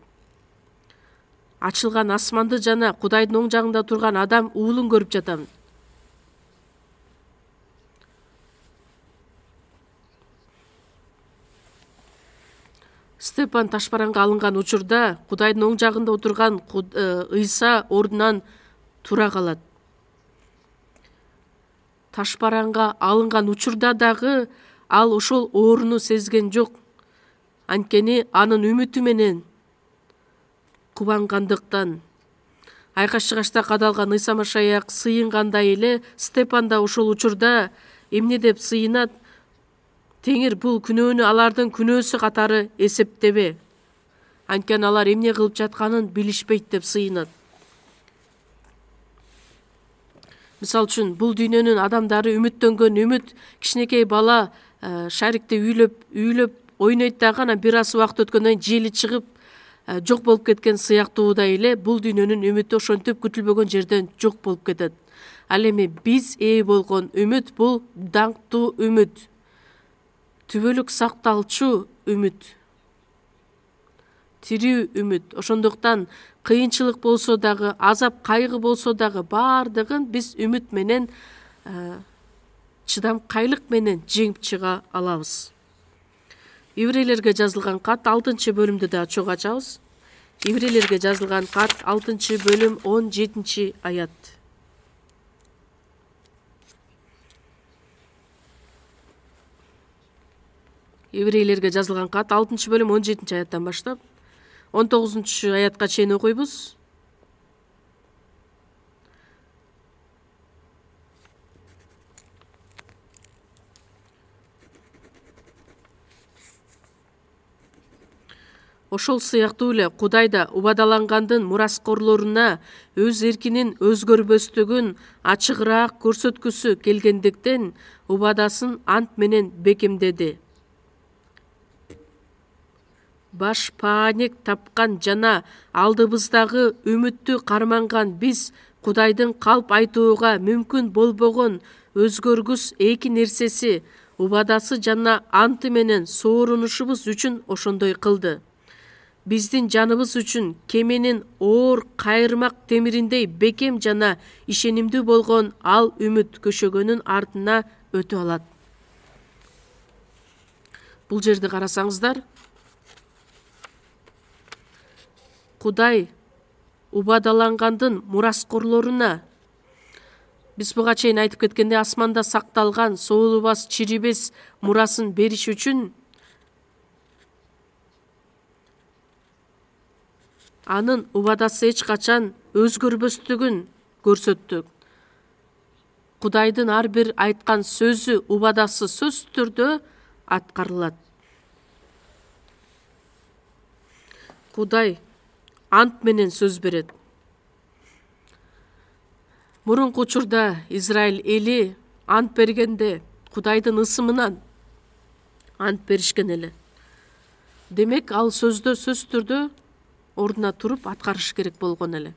Ачылган асманды жана Кудайдын оң жагында турган адам уулун көрүп жатам. Степан ташбаранга алынган учурда Кудайдын оң жагында отурган Ыйса ордунан тура калат. Ташбаранга алынган учурда дагы ал ошол ооруну сезген жок. Анткени анын үмүтү менен кубангандыктан айкаш-чыгашта кадалган Ыйса Машаяк сыйынгандай эле Степан да ошол учурда эмне деп сыйынат? Теңир бул күнөөнү алардын күнөөсү катары эсептебе. Анткени алар эмне кылып жатканын билишпейт деп сыйынат. Мисал үчүн бул дүйнөнүн адамдары үмүттөнгөн үмүт кичинекей бала шарикти үйлөп ойнойт дагы анан бир аз убакыт өткөндөн кийин жели чыгып жок болуп кеткен сыяктуудай эле бул дүйнөнүн үмүтү ошентип күтүлбөгөн жерден жок болуп кетет. Ал эми биз ээ болгон үмүт бул даңктуу үмүт, түбөлүк сакталчу үмүт, тирүү үмүт. Ошондуктан кыйынчылык болсо дагы, азап кайгы болсо дагы баардыгын биз үмүт менен, чыдамкайлык менен жеңип чыга алабыз. Ибрейлерге жазылган кат 6-бөлүмдү да чогуу ачабыз. Ибрейлерге жазылган кат 6-бөлүм 17-аят. Ибрейлерге жазылган кат 6-бөлүм 17-аяттан баштап 19-аятка чейин окуйбуз. Ошол сыяктуу эле Кудай да убадалангандын мураскорлоруна өз эркинин өзгөрбөстүгүн ачыгыраак көрсөткүсү келгендиктен убадасын ант менен бекемдеди. Баш пааник тапкан жана алдыбыздагы үмүттү карманган биз Кудайдын калп айтууга мүмкүн болбогон өзгөргүс эки нерсеси убадасы жана анты менен соорунушубуз үчүн ошондой кылды. Биздин жаныбыз үчүн кеменин оор кайырмак темириндей бекем жана ишенимдүү болгон ал үмүт көшөгөнүн артына өтө алат. Бул жерди карасаңыздар, Кудай убадалангандын мураскорлоруна, биз буга чейин айтып кеткенде асманда сакталган соолубас, чирибес мурасын бериш үчүн анын убадасы эч качан өзгөрбөстүгүн көрсөттү. Кудайдын ар бир айткан сөзү, убадасы сөзсүз түрдө аткарылат. Кудай ант менен сөз берет. Мурунку учурда Израиль эли ант бергенде Кудайдын ысымынан ант беришкен эле. Демек, ал сөздө сөзсүз түрдө ордуна туруп аткарыш керек болгон эле.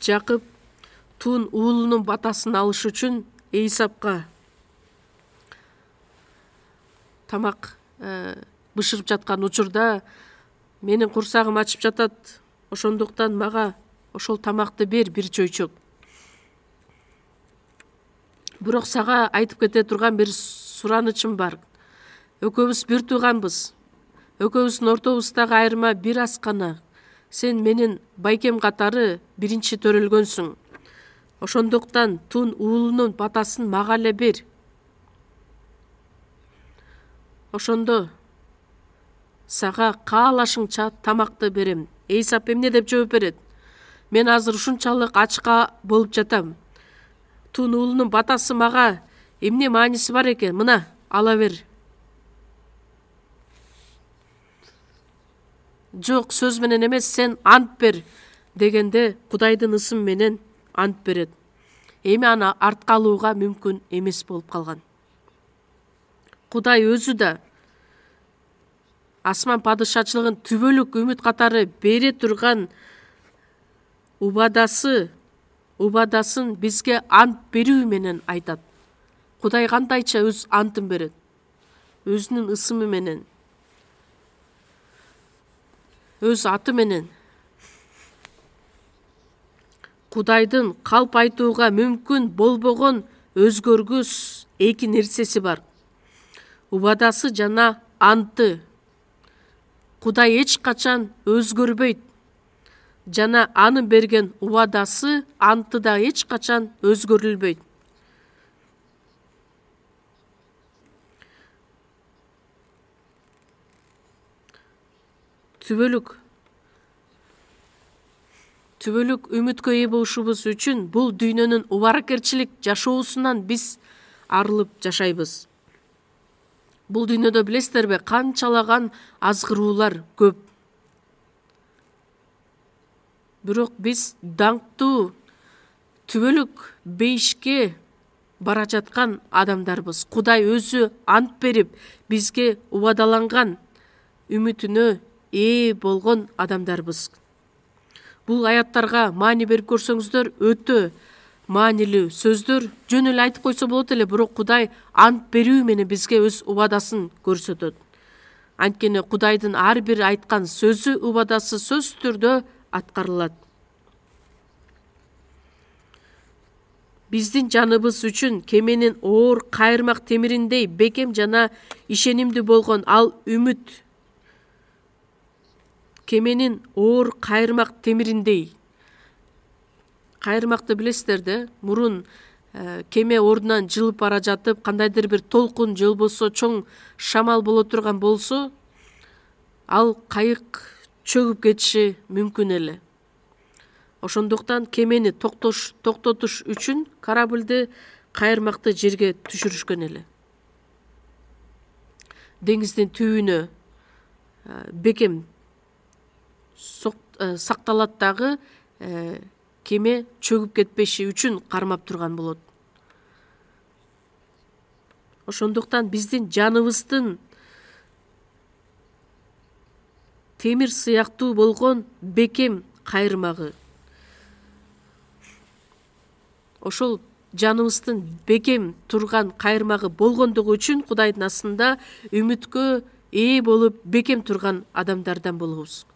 Жакып Тун уулунун батасын алыш үчүн Эйсапка тамак бышырып жаткан учурда менин курсагым ачып жатат, ошондуктан мага ошол тамакты бир чөйчөк. Бирок сага айтып кете турган бир суранычым бар. Экөөбүз бир тууганбыз. Экөөбүздүн ортобуздагы айырма бир аз гана. Сен менин байкем катары биринчи төрөлгөнсүң. Ошондуктан Тун уулунун батасын мага эле бер. Ошондо сага каалашыңча тамакты берем. Эйсап эмне деп жооп берет? Мен азыр ушунчалык ачка болуп жатам. Тун уулунун батасы мага эмне мааниси бар экен? Мына, ала бер. Жок, сөз менен эмес, сен ант бер дегенде Кудайдын ысым менен ант берет. Эми аны артка алууга мүмкүн эмес болуп калган. Кудай өзү да асман падышачылыгын түбөлүк үмүт катары бере турган убадасын бизге ант берүү менен айтат. Кудай кандайча өз антын берет? Өзүнүн ысымы менен, өз аты менен. Кудайдын калп айтууга мүмкүн болбогон өзгөргүс эки нерсеси бар. Убадасы жана анты. Кудай эч качан өзгөрбөйт. Жана анын берген убадасы, анты да эч качан өзгөрүлбөйт. Түбөлүк үмүткө ээ болушубуз үчүн бул дүйнөнүн убаракерчилик жашоосунан биз арылып жашайбыз. Бул дүйнөдө билесиздерби, канчалаган азгыруулар көп. Бирок биз даңктуу түбөлүк бейишке бара жаткан адамдарбыз. Кудай өзү ант берип, бизге убадаланган үмүтүнө ээ болгон адамдарбыз. Бул аяттарга маани берип көрсөңүздөр, өтө маанилүү сөздөр. Жөн эле айтып койсо болот эле, бирок Кудай ант берүү менен бизге өз убадасын көрсөтөт. Анткени Кудайдын ар бир айткан сөзү, убадасы сөзсүз түрдө аткарылат. Биздин жаныбыз үчүн кеменин оор кайырмак темириндей бекем жана ишенимдүү болгон ал үмүт. Кеменин оор кайырмак темириндей. Кайырмакты билесиздер да, мурун кеме ордунан жылып бара жатып, кандайдыр бир толкун же болбосо чоң шамал боло турган болсо, ал кайык чөгүп кетиши мүмкүн эле. Ошондуктан кемени токтотуш үчүн корабльды кайырмакты жерге түшүрүшкөн эле. Деңиздин түбүнө бекем сакталат дагы кеме чөгүп кетпеши үчүн кармап турган болот. Ошондуктан биздин жаныбыздын темир сыяктуу болгон бекем кайырмагы. Ошол жаныбыздын бекем турган кайырмагы болгондугу үчүн Кудайдын астында үмүткө ээ болуп бекем турган адамдардан болобуз.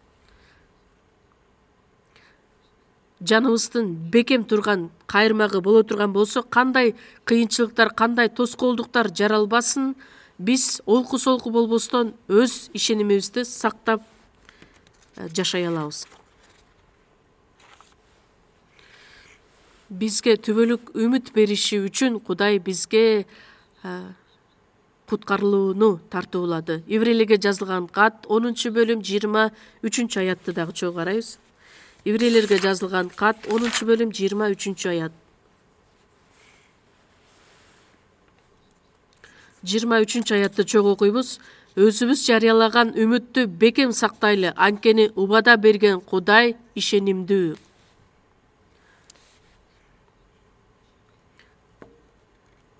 Жаныбыздын бекем турган кайырмагы боло турган болсо, кандай кыйынчылыктар, кандай тоскоолдуктар жаралбасын, биз олку-солку болбостон өз ишенимибизди сактап жашай алабыз. Бизге түбөлүк үмүт бериши үчүн Кудай бизге куткарылууну тартуулады. Иврейлерге жазылган кат 10-бөлүм 23-аятты дагы чогуу карайбыз. Иврейлерге жазылган кат 10-бөлүм 23-аят. 23-аятты чогуу окуйбуз. Өзүбүз жарыялаган үмүттү бекем сактайлы, анткени убада берген Кудай ишенимдүү.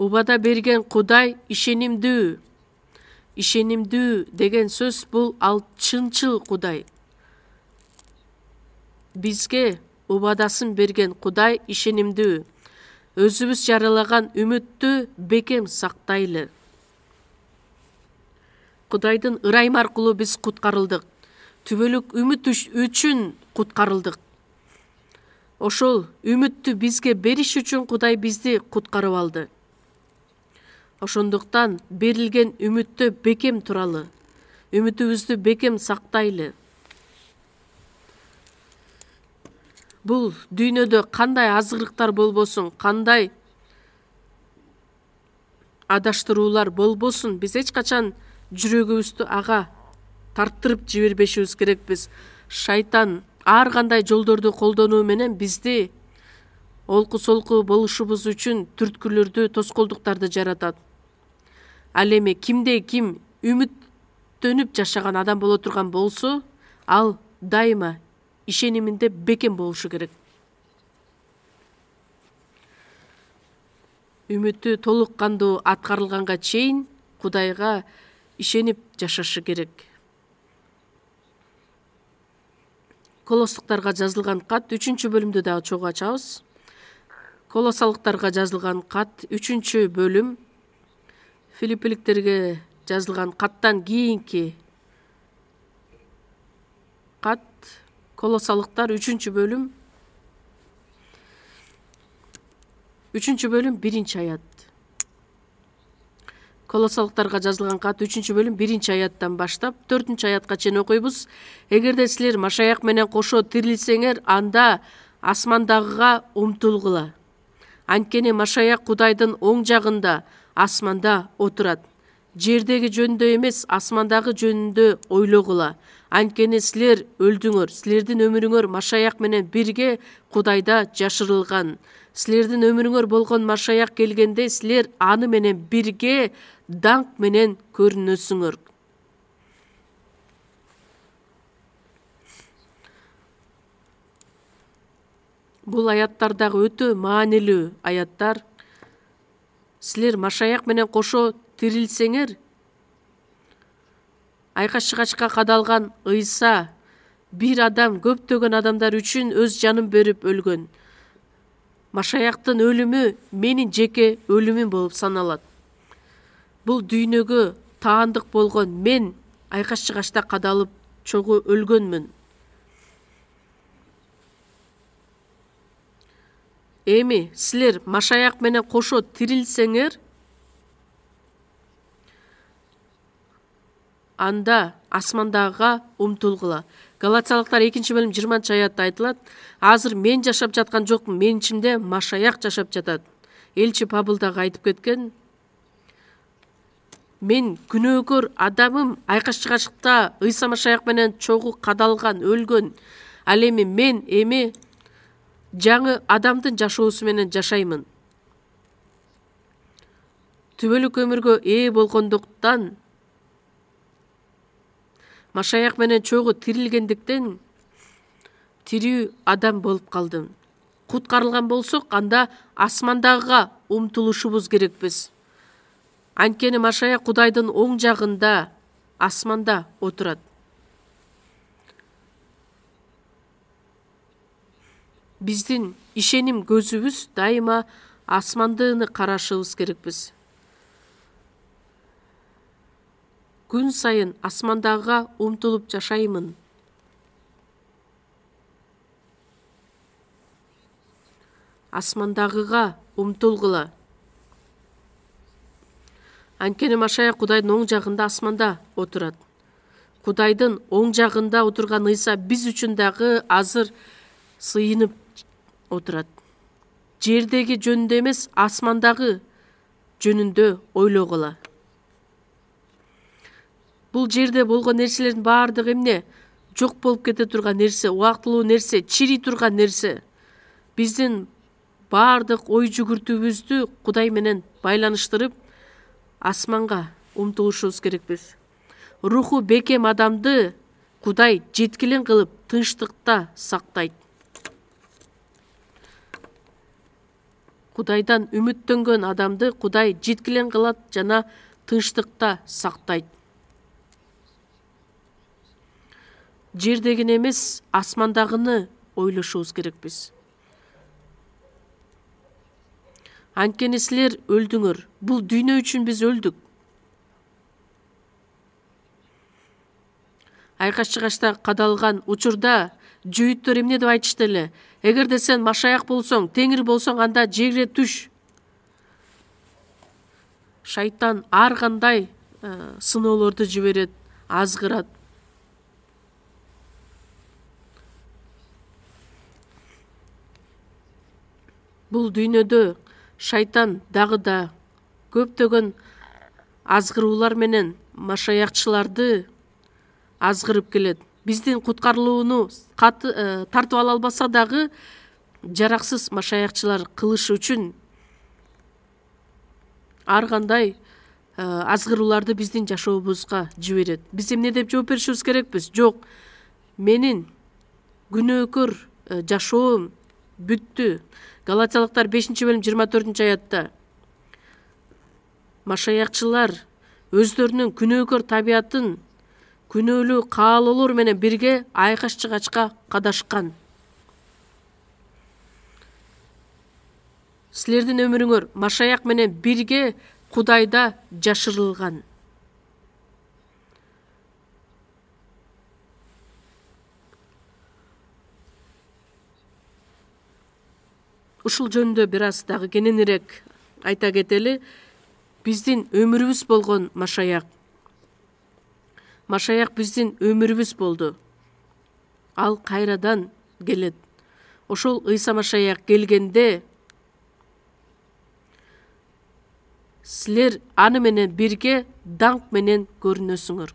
Убада берген Кудай ишенимдүү. Ишенимдүү деген сөз бул ал чынчыл Кудай. Бизге убадасын берген Кудай ишенимдүү. Өзүбүз жарыялаган үмүттү бекем сактайлы. Кудайдын ырайымы аркылуу биз куткарылдык. Түбөлүк үмүт үчүн куткарылдык. Ошол үмүттү бизге бериш үчүн Кудай бизди куткарып алды. Ошондуктан берилген үмүттө бекем туралы. Үмүтүбүздү бекем сактайлы. Бул дүйнөдө кандай азгырыктар болбосун, кандай адаштыруулар болбосун, биз эч качан жүрөгүбүздү ага тарттырып жибербешибиз керекпиз. Шайтан ар кандай жолдорду колдонуу менен бизди олку-солку болушубуз үчүн түрткүлөрдү, тоскоолдуктарды жаратат. Ал эми кимде ким үмүттөнүп жашаган адам боло турган болсо, ал дайыма ишениминде бекем болушу керек. Үмүтү толук кандуу аткарылганга чейин Кудайга ишенип жашашы керек. Колостуктарга жазылган кат 3-бөлүмдү дагы чогуу ачабыз. Колосалыктарга жазылган кат 3-бөлүм. Филиппиликтерге жазылган каттан кийинки кат. Колосалыктар 3-бөлүм. 3-бөлүм 1-аят. Колосалыктарга жазылган кат 3-бөлүм 1-аяттан баштап 4-аятка чейин окуйбуз. Эгерде силер Машаяк менен кошо тирилсеңер, анда асмандагыга умтулгула. Анткени Машаяк Кудайдын оң жагында асманда отурат. Жердеги жөнүндө эмес, асмандагы жөнүндө ойлогула. Анткени силер өлдүңөр. Силердин өмүрүңөр Машаяк менен бирге Кудайда жашырылган. Силердин өмүрүңөр болгон Машаяк келгенде силер аны менен бирге даңк менен көрүнөсүңөр. Бул аяттар дагы өтө маанилүү аяттар. Силер Машаяк менен кошо тирилсеңер, айкаш-чыгачка кадалган Ыйса бир адам көптөгөн адамдар үчүн өз жанын берип өлгөн. Машаяктын өлүмү менин жеке өлүмүм болуп саналат. Бул дүйнөгө таандык болгон мен айкаш-чыгачта кадалып чогуу өлгөнмүн. Эми силер Машаяк менен кошо тирилсеңер, анда асмандагыга умтулгула. Галатиялыктар 2-бөлүм 20-аятта айтылат: азыр мен жашап жаткан жокмун, менин ичимде Машаяк жашап жатат. Элчи Павыл дагы айтып кеткен: мен күнөөкөр адамым айкаш-чыгачта Ыйса Машаяк менен чогуу кадалган, өлгөн. Ал эми мен жаңы адамдын жашоосу менен жашаймын. Түбөлүк өмүргө ээ болгондуктан, Машаяк менен чогуу тирилгендиктен тирүү адам болуп калдым. Куткарылган болсок, анда асмандагыга умтулушубуз керекпиз. Анткени Машаяк Кудайдын оң жагында асманда отурат. Биздин ишеним көзүбүз дайыма асмандыны карашыбыз керекпиз. Күн сайын асмандагыга умтулуп жашаймын. Асмандагыга умтулгула. Анткени Машаяк Кудайдын оң жагында асманда отурат. Кудайдын оң жагында отурган Ыйса биз үчүн дагы азыр сыйынып отурат. Жердеги жөнүндө эмес, асмандагы жөнүндө ойлогула. Бул жерде болгон нерселердин баардыгы эмне? Жок болуп кете турган нерсе, убактылуу нерсе, чирий турган нерсе. Биздин баардык ой жүгүртүүбүздү Кудай менен байланыштырып, асманга умтулушубуз керекпиз. Руху бекем адамды Кудай жеткилен кылып, тынчтыкта сактайт. Кудайдан үмүттөнгөн адамды Кудай жеткилен кылат жана тынчтыкта сактайт. Жердегини эмес, асмандагыны ойлошубуз керекпиз. Анткени силер өлдүңөр. Бул дүйнө үчүн биз өлдүк. Айкаш-чыгачта кадалган учурда жүйүттөр эмне деп айтышты эле? Эгерде сен Машаяк болсоң, Теңир болсоң, анда жерге түш. Шайтан ар кандай сыноолорду жиберет, азгырат. Бул дүйнөдө шайтан дагы да көптөгөн азгыруулар менен машаякчыларды азгырып келет. Биздин куткарылууну тартып ала албаса дагы жараксыз машаякчылар кылышы үчүн ар кандай азгырууларды биздин жашообузга жиберет. Биз эмне деп жооп беришибиз керекпиз? Жок, менин күнөөкөр жашоом бүттү. Галатиялыктар 5-бөлүм 24-аятта Машаякчылар өздөрүнүн күнөөкөр табиятын күнөөлүү каалоолор менен бирге айкаш чыгачка кадашкан. Силердин өмүрүңөр Машаяк менен бирге Кудайда жашырылган. Ушул жөнүндө бир аз дагы кененирээк айта кетели. Биздин өмүрүбүз болгон Машаяк. Машаяк биздин өмүрүбүз болду. Ал кайрадан келет. Ошол Ыйса Машаяк келгенде силер аны менен бирге даңк менен көрүнөсүңөр.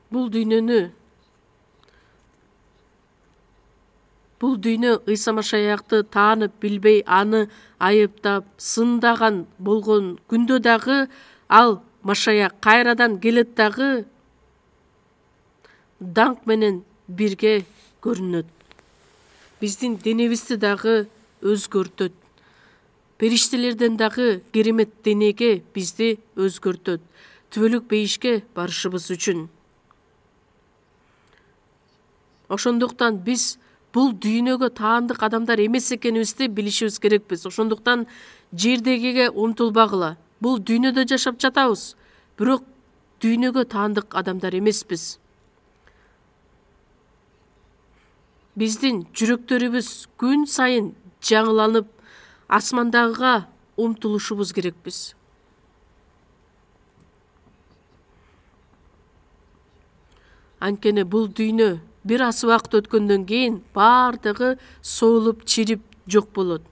Бул дүйнө Ыйса Машаякты таанып билбей, аны айыптап, сындаган болгон күндө дагы ал Машаяк кайрадан келет дагы даңк менен бирге көрүнөт. Биздин денебизди дагы өзгөртөт. Периштелерден дагы керемет денеге бизди өзгөртөт. Түбөлүк бейишке барышыбыз үчүн. Ошондуктан биз бул дүйнөгө таандык адамдар эмес экенибизди билишибиз керекпиз. Ошондуктан жердегиге умтулбагыла. Бул дүйнөдө жашап жатабыз, бирок дүйнөгө таандык адамдар эмеспиз. Биздин жүрөктөрүбүз күн сайын жаңыланып, асмандагыга умтулушубуз керекпиз. Анткени бул дүйнө бир аз убакыт өткөндөн кийин баардыгы соолуп, чирип жок болот.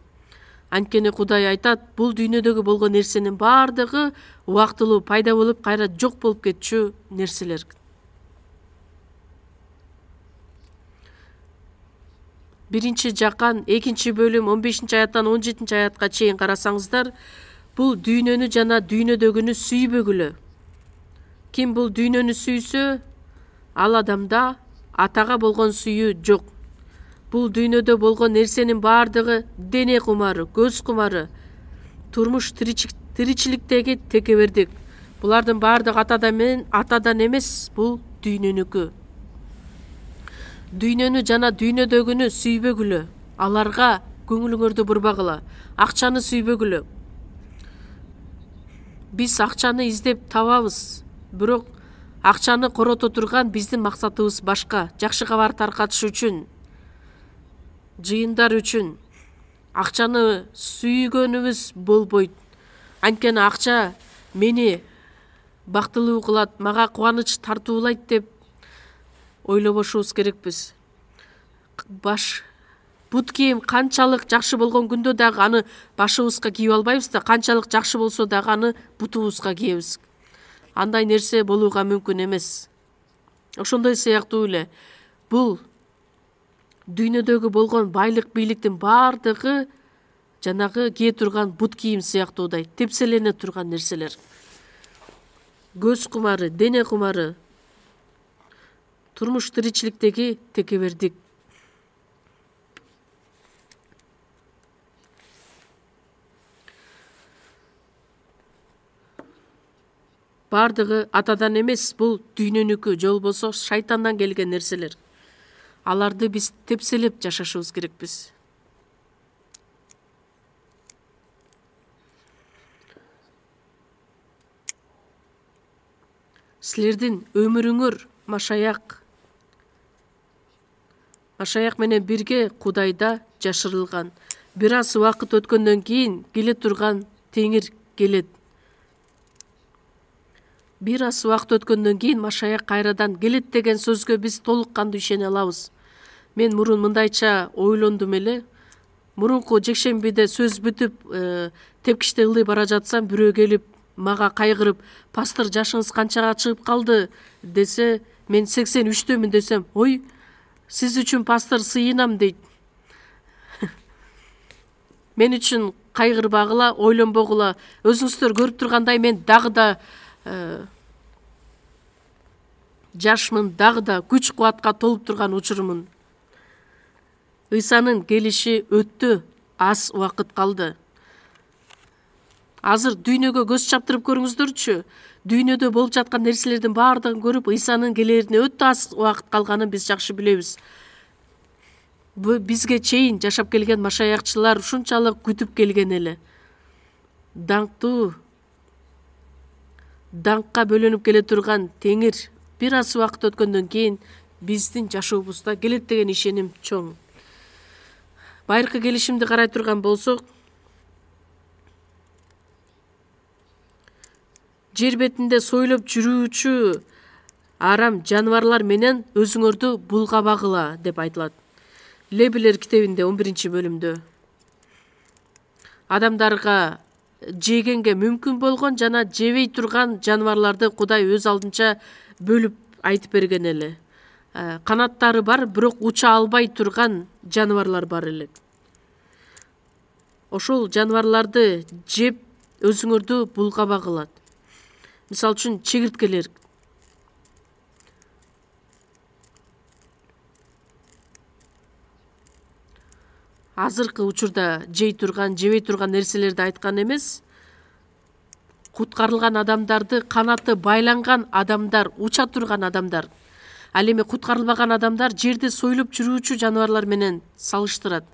Анткени Кудай айтат, бул дүйнөдөгү болгон нерсенин баардыгы убактылуу пайда болуп, кайра жок болуп кетчү нерселер. Биринчи Жакан 2-бөлүм 15-аяттан 17-аятка чейин карасаңыздар, бул дүйнөнү жана дүйнөдөгүнү сүйбөгүлө. Ким бул дүйнөнү сүйсө, ал адамда Атага болгон сүйүү жок. Бул дүйнөдө болгон нерсенин баардыгы дене кумары, көз кумары, турмуш тиричиликтеги текебердик. Булардын баардыгы атадан эмес, бул дүйнөнүкү. Дүйнөнү жана дүйнөдөгүнү сүйбөгүлө. Аларга көңүлүңөрдү бурбагыла. Акчаны сүйбөгүлө. Биз акчаны издеп табабыз, бирок акчаны корото турган биздин максатыбыз башка. Жакшы кабар таркатыш үчүн, жыйындар үчүн акчаны сүйгөнүбүз болбойт. Анткени акча мени бактылуу кылат, мага кубаныч тартуулайт деп ойлобошубуз керекпиз. Бут кийим канчалык жакшы болгон күндө дагы аны башыбызга кийип албайбыз да, канчалык жакшы болсо дагы аны бутубузга кийебиз. Андай нерсе болууга мүмкүн эмес. Ошондой сыяктуу эле бул дүйнөдөгү болгон байлык, бийликтин баардыгы жанагы кие турган бут кийим сыяктуудай тепселене турган нерселер. Көз кумары, дене кумары, турмуш тиричиликтеги текебердик. Баардыгы атадан эмес, бул дүйнөнүкү, же болбосо шайтандан келген нерселер. Аларды биз тепселеп жашашыбыз керекпиз. Силердин өмүрүңөр Машаяк менен бирге Кудайда жашырылган. Бир аз убакыт өткөндөн кийин келе турган Теңир келет. Бир аз убакыт өткөндөн кийин Машаяк кайрадан келет деген сөзгө биз толук кандуу ишене алабыз. Мен мурун мындайча ойлондум эле. Мурунку жекшембиде сөз бүтүп, тепкичте ылдый бара жатсам, бирөө келип мага кайгырып, пастор жашыңыз канчага чыгып калды десе, мен 83-төмүн десем, ой, сиз үчүн пастор сыйынам дейт. Мен үчүн кайгырбагыла, ойлонбогула. Өзүңүздөр көрүп тургандай, мен дагы да жашмын, дагы да күч кубатка толуп турган учурумун. Ыйсанын келиши өттү аз убакыт калды. Азыр дүйнөгө көз чаптырып көрүңүздөрчү. Дүйнөдө болуп жаткан нерселердин баардыгын көрүп, Ыйсанын келерине өтө аз убакыт калганын биз жакшы билебиз. Бизге чейин жашап келген машаякчылар ушунчалык күтүп келген эле. Даңктуу, даңкка бөлөнүп келе турган Теңир бир аз убакыт өткөндөн кийин биздин жашообузда келет деген ишеним чоң. Байыркы келишимди карай турган болсок, жер бетинде сойлоп жүрүүчү арам жаныбарлар менен өзүңөрдү булгабагыла деп айтылат. Лебилер китебинде 11-бөлүмдө. Адамдарга жегенге мүмкүн болгон жана жебей турган жаныбарларды Кудай өз алдынча бөлүп айтып берген эле. Канаттары бар, бирок уча албай турган жаныбарлар бар эле. Ошол жаныбарларды жеп өзүңөрдү булгабагылат. Мисалы үчүн чегирткелер. Азыркы учурда жей турган, жебей турган нерселерди айткан эмес. Куткарылган адамдарды канаты байланган адамдар, уча турган адамдар. Ал эми куткарылбаган адамдар жерде сойлоп жүрүүчү жаныбарлар менен салыштырат.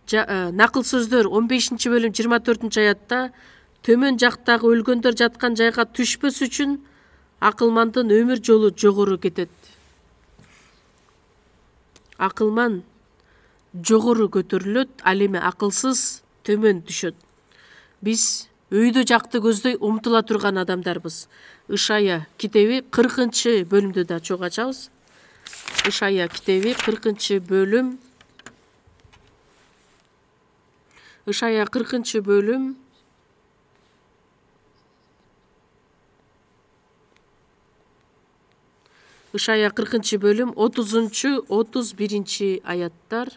Накыл сөздөр 15-бөлүм 24-аятта төмөн жактагы өлгөндөр жаткан жайга түшпөс үчүн акылмандын өмүр жолу жогору кетет. Акылман жогору көтөрүлөт, ал эми акылсыз төмөн түшөт. Биз өйдө жакты көздөй умтула турган адамдарбыз. Ышая китеби 40-бөлүмдө да чогуу ачабыз. Ышая китеби 40-бөлүм. Ышая 40-бөлүм. Ышая 40-бөлүм 30-31 аяттар.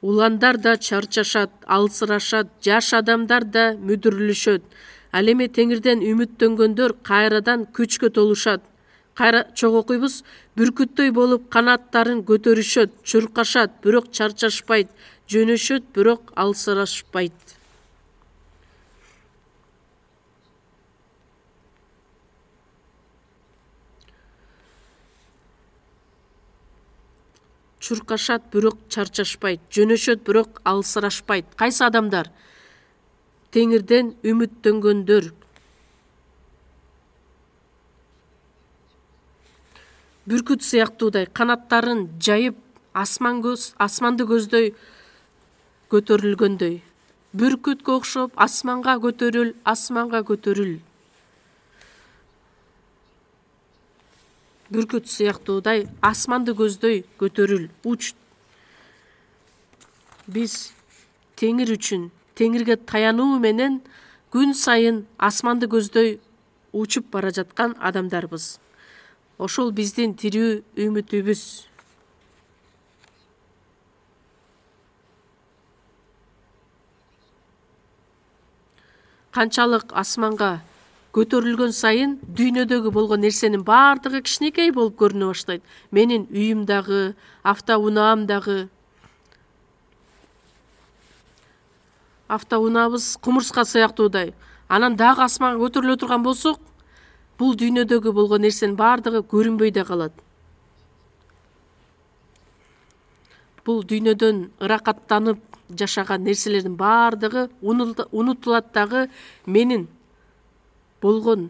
Уландар да чарчашат, алсырашат, жаш адамдар да мүдүрүлүшөт. Ал эми Теңирден үмүттөнгөндөр кайрадан күчкө толушат. Кайра чогуу окуйбуз. Бүркүттөй болуп канаттарын көтөрүшөт, чуркашат, бирок чарчашпайт, жөнөшөт, бирок алсырашпайт. Чуркашат, бирок чарчашпайт, жөнөшөт, бирок алсырашпайт. Кайсы адамдар? Теңирден үмүттөнгөндөр. Бүркүт сыяктуудай канаттарын жайып, асманды көздөй көтөрүлгөндөй. Бүркүткө окшоп, асманга көтөрүл, асманга көтөрүл. Бүркүт сыяктуудай асманды көздөй көтөрүл, уч. Биз Теңир үчүн, Теңирге таянуу менен күн сайын асманды көздөй учуп бара жаткан адамдарбыз. Ошол биздин тирүү үмүтүбүз. Канчалык асманга көтөрүлгөн сайын дүйнөдөгү болгон нерсенин баардыгы кичинекей болуп көрүнө баштайт. Менин үйүм дагы, автоунаам дагы. Автоунаабыз кумурска сыяктуудай. Анан дагы асманга көтөрүлө турган болсок, бул дүйнөдөгү болгон нерсенин баардыгы көрүнбөй да калат. Бул дүйнөдөн ыракаттанып жашаган нерселердин баардыгы унутулат дагы. Менин болгон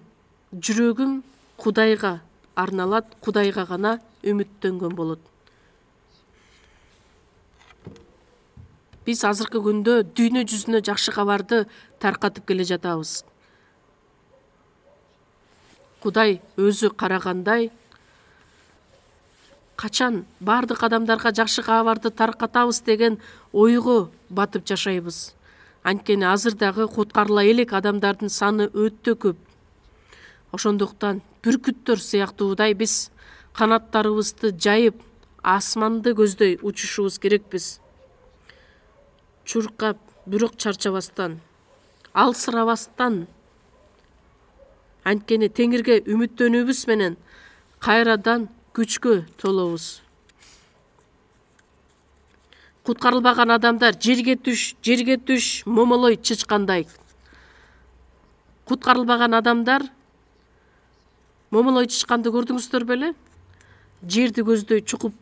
жүрөгүм Кудайга арналат, Кудайга гана үмүттөнгөн болот. Биз азыркы күндө дүйнө жүзүнө жакшы кабарды таркатып келе жатабыз. Кудай өзү карагандай, качан баардык адамдарга жакшы кабарды таркатабыз деген ойго батып жашайбыз. Анткени азыр дагы куткарыла элек адамдардын саны өтө көп. Ошондуктан бүркүттөр сыяктуудай биз канаттарыбызды жайып, асманды көздөй учушубуз керекпиз. Чуркап, бирок чарчабастан, алсырабастан, Анткени Теңирге үмүттөнүүбүз менен кайрадан күчкө толобуз. Куткарылбаган адамдар жерге түш, момолой чычкандай. Куткарылбаган адамдар момолой чычканды көрдүңүздөр беле? Жерди көздөй чукуп,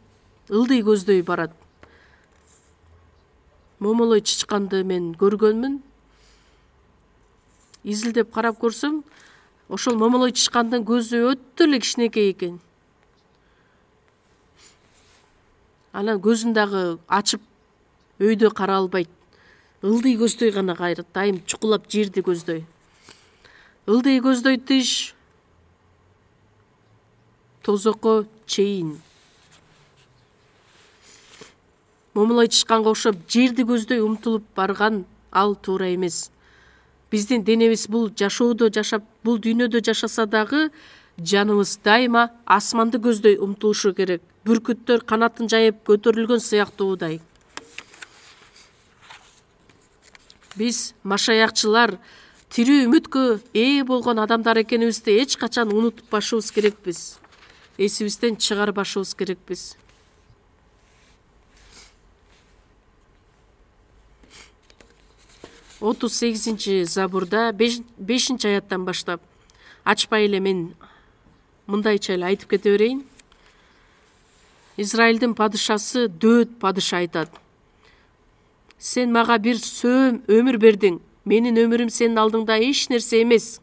ылдый көздөй барат. Момолой чычканды мен көргөнмүн. Изилдеп карап көрсөм, ошол момолой чычкандын көзү өтө эле кичинекей экен. Анан көзүн дагы ачып өйдө кара албайт. Ылдый көздөй гана кайрат, дайым чукулап жерди көздөй. Ылдый көздөй тиш тозокко чейин. Момолой чычканга окшоп жерди көздөй умтулуп барган ал туура эмес. Биздин денебиз бул жашоодо жашап, бул дүйнөдө жашаса дагы жаныбыз дайыма асманды көздөй умтулушу керек. Бүркүттөр канатын жайып көтөрүлгөн сыяктуудай. Биз машаякчылар тирүү үмүткө ээ болгон адамдар экенибизди эч качан унутпашыбыз керекпиз. Эсибизден чыгарбашыбыз керекпиз. Отуз сегизинчи забурда 5-чи аяттан баштап ачпай эле мен мындайча эле айтып кете берейин. Израилдин падышасы Дөт падыша айтат: Сен мага бир сөөм өмүр бердиң. Менин өмүрүм сенин алдыңда эч нерсе эмес.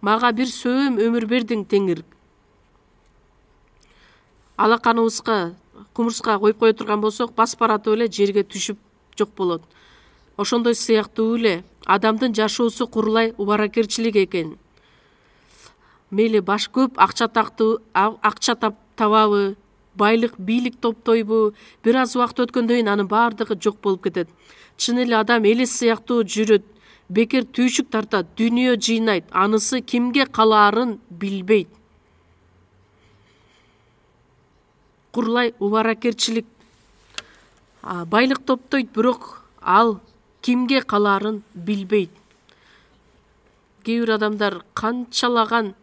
Мага бир сөөм өмүр бердиң, Теңир. Алаканыбызга, кумурска коюп кое турган болсок, бас баратып эле жерге түшүп жок болот. Ошондой сыяктуу эле адамдын жашоосу курулай убаракерчилик экен. Мейли баш көп акча табабы, байлык, бийлик топтойбу, бир аз убакыт өткөндөн кийин анын баардыгы жок болуп кетет. Чын эле адам элес сыяктуу жүрөт, бекер түйшүк тартат, дүнүйө жыйнайт, анысы кимге калаарын билбейт. Курулай убаракерчилик. Байлык топтойт, бирок ал кимге калаарын билбейт. Кээ бир адамдар канчалаган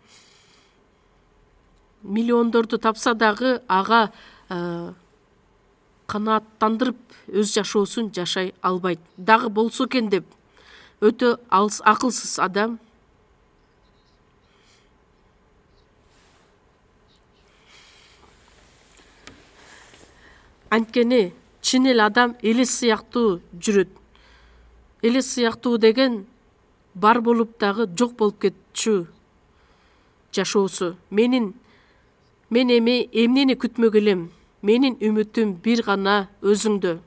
миллиондорду тапса дагы ага канааттандырып өз жашоосун жашай албайт. Дагы болсо экен деп өтө акылсыз адам. Анткени чын эле адам элес сыяктуу жүрөт. Элес сыяктуу деген бар болуп дагы жок болуп кетчү жашоосу. Мен эмнени күтмөк элем? Менин үмүтүм бир гана өзүңдө.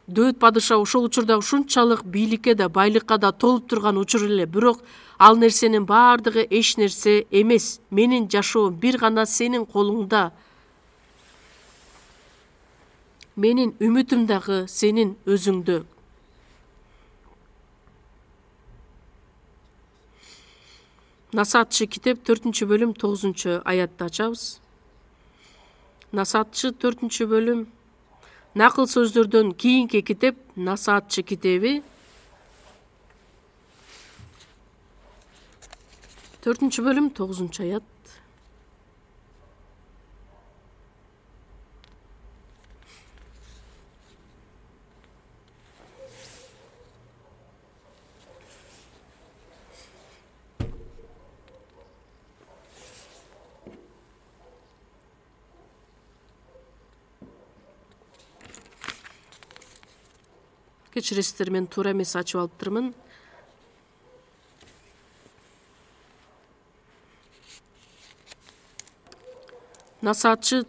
Дөт падыша ошол учурда ушунчалык бийликке да, байлыкка да толуп турган учур эле, бирок ал нерсенин баардыгы эч нерсе эмес. Менин жашоом бир гана сенин колуңда. Менин үмүтүм дагы сенин өзүңдө. Насаатчы китеп 4-бөлүм 9-аятты ачабыз. Насаатчы 4-бөлүм. Накыл сөздөрдөн кийинки китеп Насаатчы китеби. 4-бөлүм 9-аят. Кечиресиздер, мен туура эмес ачып алыптырмын. Насаатчы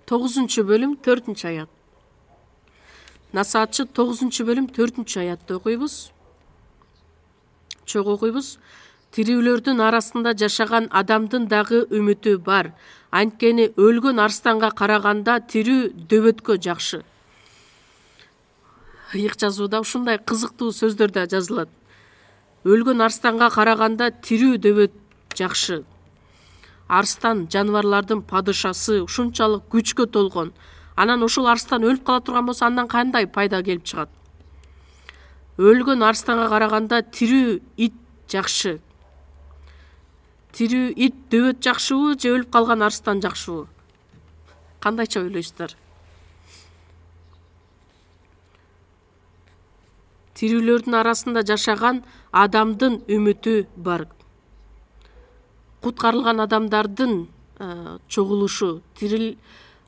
9-бөлүм 4-аят. Насаатчы 9-бөлүм 4-аятты окуйбуз. Чогуу окуйбуз. Тирүүлөрдүн арасында жашаган адамдын дагы үмүтү бар. Анткени өлгөн арстанга караганда тирүү дөбөткө жакшы. Ыйык жазууда ушундай кызыктуу сөздөр да жазылат. Өлгөн арстанга караганда тирүү дөбөт жакшы. Арстан жаныбарлардын падышасы, ушунчалык күчкө толгон. Анан ошол арстан өлүп кала турган болсо, андан кандай пайда келип чыгат? Өлгөн арстанга караганда тирүү ит жакшы. тирүү ит дөбөт жакшыбы же өлүп калган арстан жакшыбы? Кандайча ойлойсуздар? Тирүүлөрдүн арасында жашаган адамдын үмүтү бар. Куткарылган адамдардын чогулушу,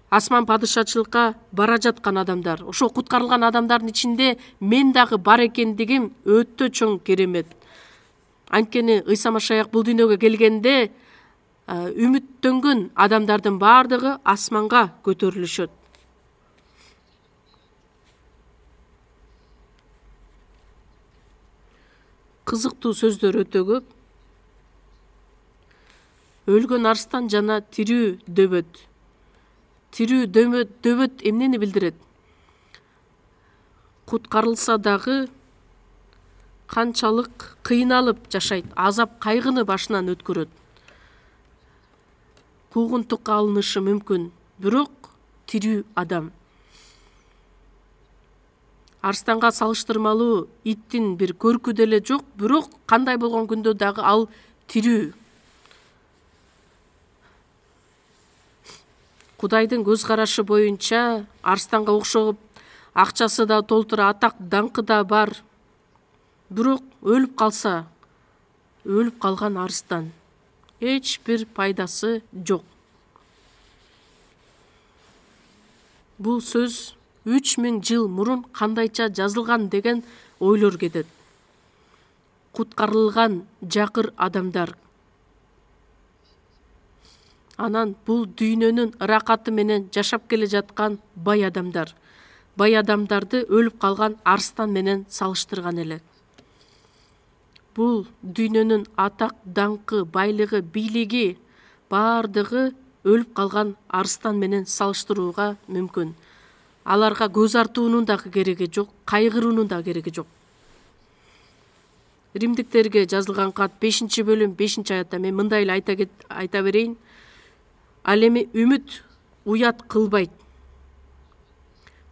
асман падышачылыкка бара жаткан адамдар. Ошо куткарылган адамдардын ичинде мен дагы бар экендигим өтө чоң керемет. Анткени Ыйса Машаяк бул дүйнөгө келгенде үмүттөнгөн адамдардын бардыгы асманга көтөрүлүшөт. Кызыктуу сөздөр өтө көп. Өлгөн арстан жана тирүү дөбөт. Тирүү дөбөт эмнени билдирет? Куткарылса дагы канчалык кыйналып жашайт, азап кайгыны башынан өткөрөт. Куугунтукка алынышы мүмкүн, бирок тирүү адам. Арстанга салыштырмалуу иттин бир көркү деле жок, бирок кандай болгон күндө дагы ал тирүү. Кудайдын көз карашы боюнча арстанга окшоп, акчасы да толтура, атак даңкы да бар. Бирок өлүп калса, өлүп калган арстан эч бир пайдасы жок. Бул сөз 3000 жыл мурун кандайча жазылган деген ойлор кетет. Куткарылган жакыр адамдар. Анан бул дүйнөнүн ыракаты менен жашап келе жаткан бай адамдар. Бай адамдарды өлүп калган арстан менен салыштырган эле. Бул дүйнөнүн атак, даңкы, байлыгы, бийлиги бардыгы өлүп калган арстан менен салыштырууга мүмкүн. Аларга көз артуунун дагы кереги жок, кайгыруунун да кереги жок. Римдиктерге жазылган кат 5-бөлүм 5-аятта мен мындай эле айта берейин. Ал эми үмүт уят кылбайт.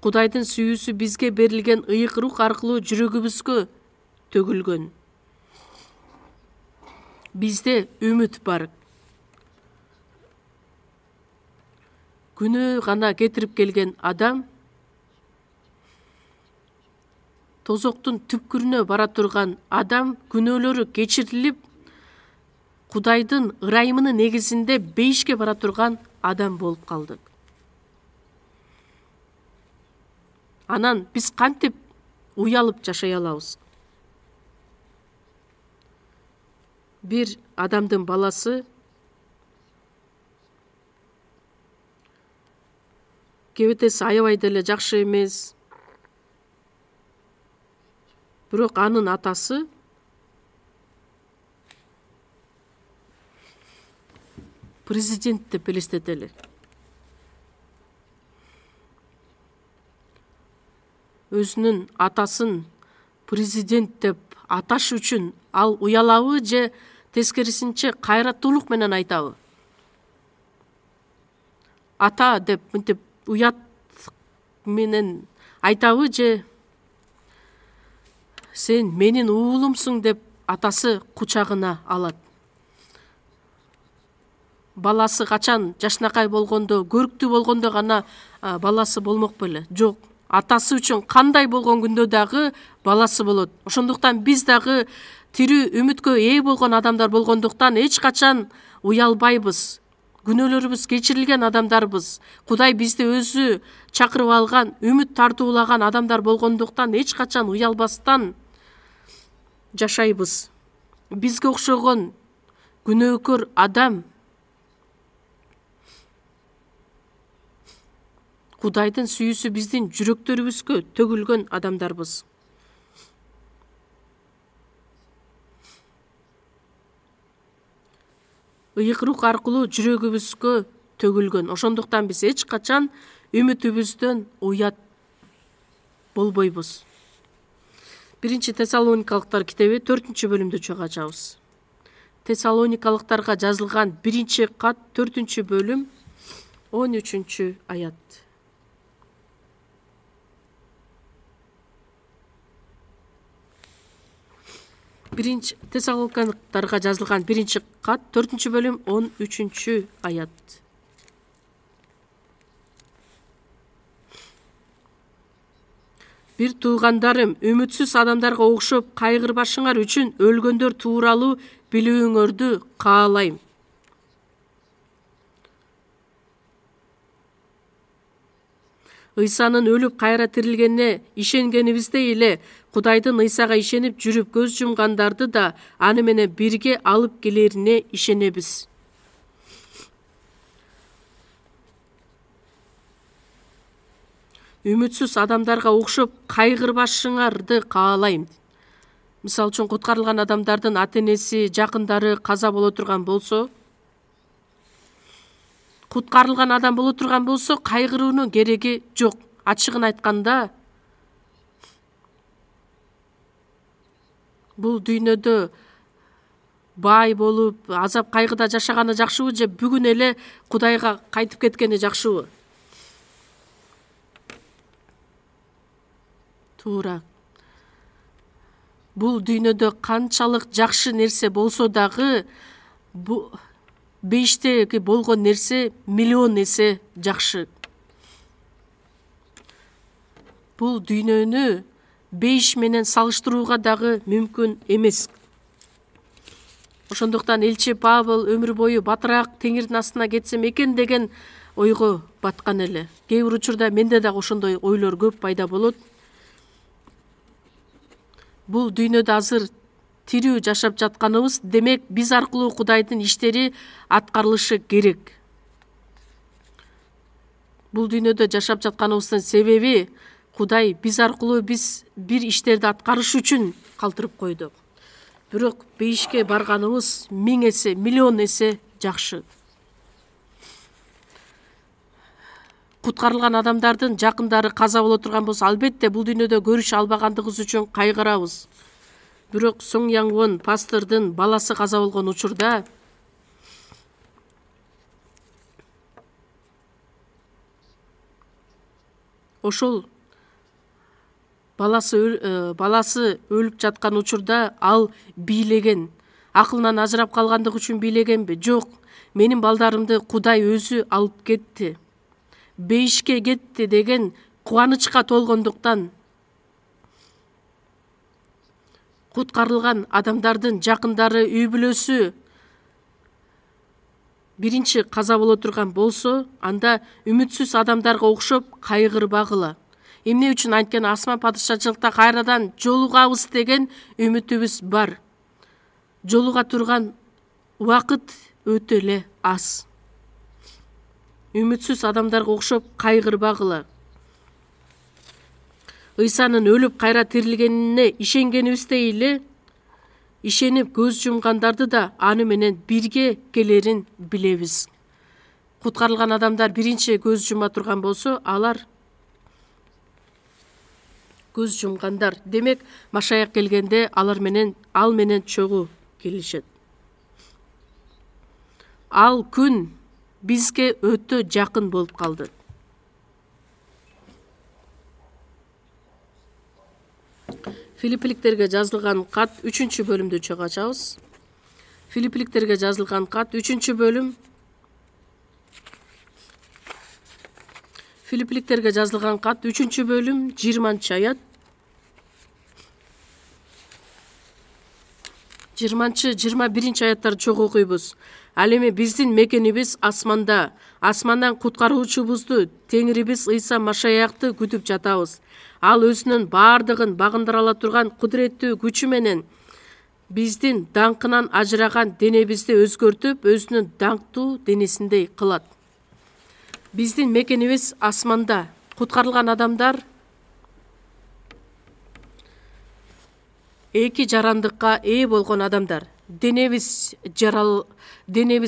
Кудайдын сүйүүсү бизге берилген ыйык рух аркылуу жүрөгүбүзгө төгүлгөн. Бизде үмүт бар. Күнөө гана кетирип келген адам тозоктун түпкүрүнө бара турган адам күнөөлөрү кечирилип, Кудайдын ырайымынын негизинде бейишке бара турган адам болуп калды. Анан биз кантип уялып жашай алабыз? Бир адамдын баласы кебетеси аябай деле жакшы эмес. Бирок анын атасы президент деп элестетели. Өзүнүн атасын президент деп аташ үчүн ал уялабы же тескерисинче кайраттуулук менен айтабы? Ата деп мынтип уят менен айтабы же сен менин уулумсуң деп атасы кучагына алат? Баласы качан жашнакай болгондо, көрктүү болгондо гана баласы болмок беле? Жок. Атасы үчүн кандай болгон күндө дагы баласы болот. Ошондуктан биз дагы тирүү үмүткө ээ болгон адамдар болгондуктан эч качан уялбайбыз. Күнөөлөрүбүз кечирилген адамдарбыз. Кудай бизди өзү чакырып алган, үмүт тартуулаган адамдар болгондуктан эч качан уялбастан жашайбыз. Бизге окшогон күнөөкөр адам Кудайдын сүйүүсү биздин жүрөктөрүбүзгө төгүлгөн адамдарбыз. Ыйык рух аркылуу жүрөгүбүзгө төгүлгөн. Ошондуктан биз эч качан үмүтүбүздөн уят болбойбуз. 1-Тессалоникалыктар китеби 4-бөлүмдү чогуу ачабыз. Тессалоникалыктарга жазылган 1-кат 4-бөлүм 13-аят. Биринчи Тессалоникалыктарга жазылган 1-кат 4-бөлүм 13-аят. Бир туугандарым, үмүтсүз адамдарга окшоп кайгырбашыңар үчүн өлгөндөр тууралуу билүүңөрдү каалайм. Ыйсанын өлүп кайра тирилгенине ишенгенибиздей эле Кудайдын Ыйсага ишенип жүрүп көз жумгандарды да аны менен бирге алып келерине ишенебиз. Үмүтсүз адамдарга окшоп кайгырбашыңарды каалайм. Мисалы үчүн куткарылган адамдардын ата-энеси, жакындары каза боло турган болсо, кайгыруунун кереги жок. Ачыгын айтканда, бул дүйнөдө бай болуп, азап кайгыда жашаганы жакшыбы же бүгүн эле Кудайга кайтып кеткени жакшыбы? Туура. Бул дүйнөдө канчалык жакшы нерсе болсо дагы, бейиштеги болгон нерсе миллион эсе жакшы. Бул дүйнөнү бейиш менен салыштырууга дагы мүмкүн эмес. Ошондуктан элчи Павел өмүр бою батыраак теңирдин астына кетсем экен деген ойго баткан эле. Кээ бир учурда менде дагы ошондой ойлор көп пайда болот. Бул дүйнөдө азыр тирүү жашап жатканыбыз, демек биз аркылуу Кудайдын иштери аткарылышы керек. Бул дүйнөдө жашап жатканыбыздын себеби Кудай биз аркылуу бир иштерди аткарыш үчүн калтырып койду. Бирок бейишке барганыбыз 1000 эсе, миллион эсе жакшы. Куткарылган адамдардын жакындары каза боло турган болсо, албетте бул дүйнөдө көрүшө албагандыгыбыз үчүн кайгырабыз. Бирок Соң Яңвон пастордун баласы каза болгон учурда ошол баласы өлүп жаткан учурда ал бийлеген, акылынан ажырап калгандыгы үчүн бийлегенби? Жок, менин балдарымды Кудай өзү алып кетти, бейишке кетти деген кубанычка толгондуктан куткарылган адамдардын жакындары, үй бүлөсү биринчи каза боло турган болсо, анда үмүтсүз адамдарга окшоп кайгырбагыла. Эмне үчүн? Анткени асман падышачылыкта кайрадан жолугабыз деген үмүтүбүз бар. Жолуга турган убакыт өтө эле аз. Үмүтсүз адамдарга окшоп кайгырбагыла. Ыйсанын өлүп кайра тирилгенине ишенгенибиздей эле ишенип көз жумгандарды да аны менен бирге келерин билебиз. Куткарылган адамдар биринчи көз жума турган болсо, алар көз жумгандар. Демек, Машаяк келгенде ал менен чогуу келишет. Ал күн бизге өтө жакын болуп калды. Филиппиликтерге жазылган кат 3-бөлүмдү чогуу ачабыз. Филиппиликтерге жазылган кат 3-бөлүм. Филиппиликтерге жазылган кат 3-бөлүм 20-аят. 20-21 чогуу окуйбуз. Ал эми биздин мекенибиз асманда, асмандан куткаруучубузду, Теңирибиз Ыйса Машаякты күтүп жатабыз. Ал өзүнүн бардыгын багындыра ала турган кудуреттүү күчү менен биздин даңкынан ажыраган денебизди өзгөртүп, өзүнүн даңктуу денесиндей кылат. Биздин мекенибиз асманда. Куткарылган адамдар эки жарандыкка ээ болгон адамдар. Денебиз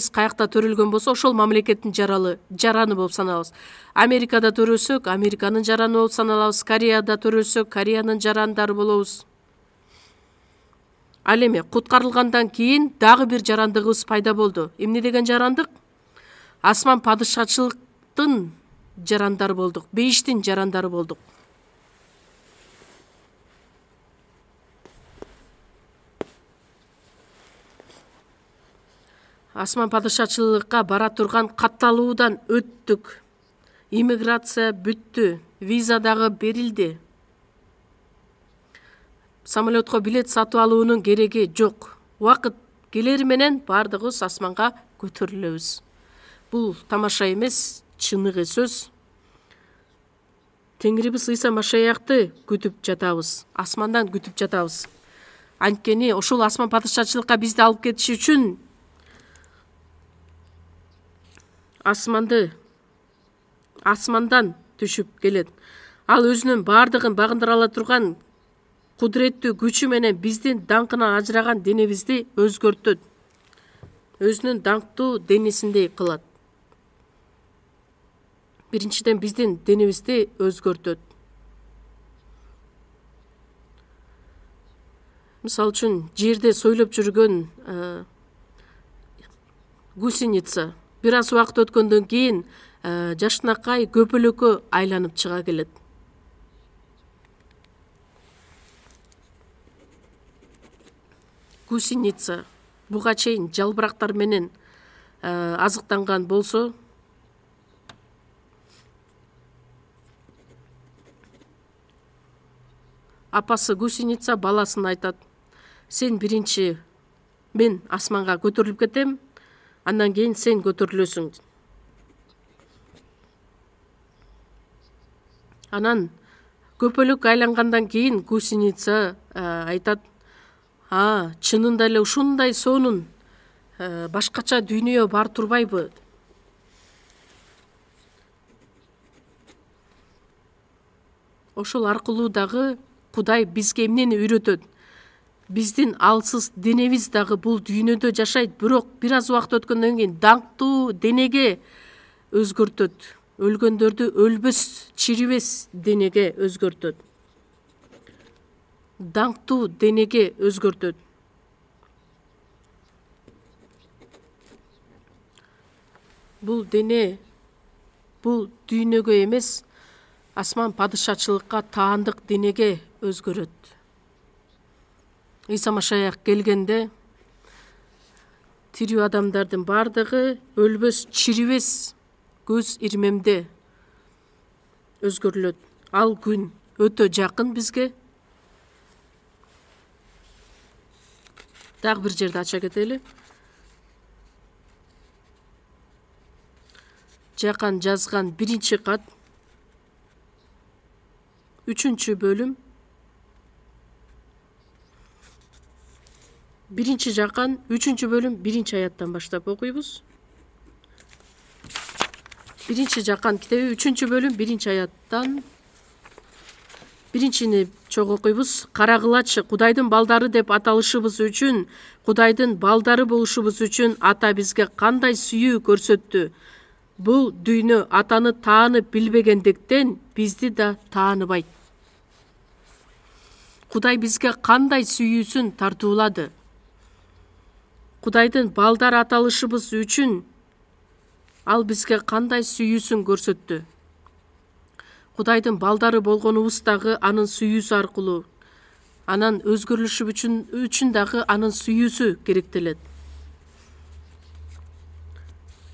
каякта төрөлгөн болсо, ошол мамлекеттин жараны болуп саналабыз. Америкада төрөлсөк, Американын жараны болуп саналабыз. Кореяда төрөлсөк, Кореянын жарандары болобуз. Ал эми куткарылгандан кийин дагы бир жарандыгыбыз пайда болду. Эмне деген жарандык? Асман падышачылыктын жарандары болдук, бейиштин жарандары болдук. Асман падышачылыкка бара турган катталуудан өттүк. Иммиграция бүттү, виза дагы берилди. Самолетко билет сатып алуунун кереги жок. Убакыт келери менен бардыгыбыз асманга көтөрүлөбүз. Бул тамаша эмес, чыныгы сөз. Теңирибиз Ыйса Машаякты күтүп жатабыз, асмандан күтүп жатабыз. Анткени ошол асман падышачылыкка бизди алып кетиши үчүн асмандан түшүп келет. Ал өзүнүн бардыгын багындыра ала турган кудуреттүү күчү менен биздин даңкынан ажыраган денебизди өзгөртөт. Өзүнүн даңктуу денесиндей кылат. Биринчиден биздин денебизди өзгөртөт. Мисалы үчүн жерде сойлоп жүргөн гусеница бир аз убакыт өткөндөн кийин жашынакай көпөлөккө айланып чыга келет. Гусеница буга чейин жалбырактар менен азыктанган болсо, апасы гусеница баласына айтат: сен биринчи, мен асманга көтөрүлүп кетем, андан кийин сен көтөрүлөсүң. Анан көпөлөк айлангандан кийин гусеница айтат: чынында эле ушундай сонун башкача дүйнө бар турбайбы? Ошол аркылуу дагы Кудай бизге эмнени үйрөтөт? Биздин алсыз денебиз дагы бул дүйнөдө жашайт, бирок бир аз убакыт өткөндөн кийин даңктуу денеге өзгөртөт. Өлгөндөрдү өлбөс, чирибес денеге өзгөртөт. Даңктуу денеге өзгөртөт. Бул дене, бул дүйнөгө эмес, асман падышачылыкка таандык денеге өзгөрөт. Ыйса Машаяк келгенде тирүү адамдардын бардыгы өлбөс, чирибес көз ирмемде өзгөрүлөт. Ал күн өтө жакын бизге. Дагы бир жерде ача кетели. Жакан жазган биринчи кат, 3 бөлүм. Биринчи Жакан 3 бөлүм 1 аяттан баштап окуйбуз. Биринчи Жакан китеби 3 бөлүм 1 аяттан. Биринчини чогуу окуйбуз. Карагылачы, Кудайдын балдары деп аталышыбыз үчүн, Кудайдын балдары болушубуз үчүн ата бизге кандай сүйүү көрсөттү. Бул дүйнө атаны таанып билбегендиктен бизди да тааныбайт. Кудай бизге кандай сүйүүсүн тартуулады. Кудайдын балдар аталышыбыз үчүн ал бизге кандай сүйүүсүн көрсөттү. Кудайдын балдары болгонубуз дагы анын сүйүүсү аркылуу, анан өзгөрүлүшү үчүн дагы анын сүйүүсү керектелет.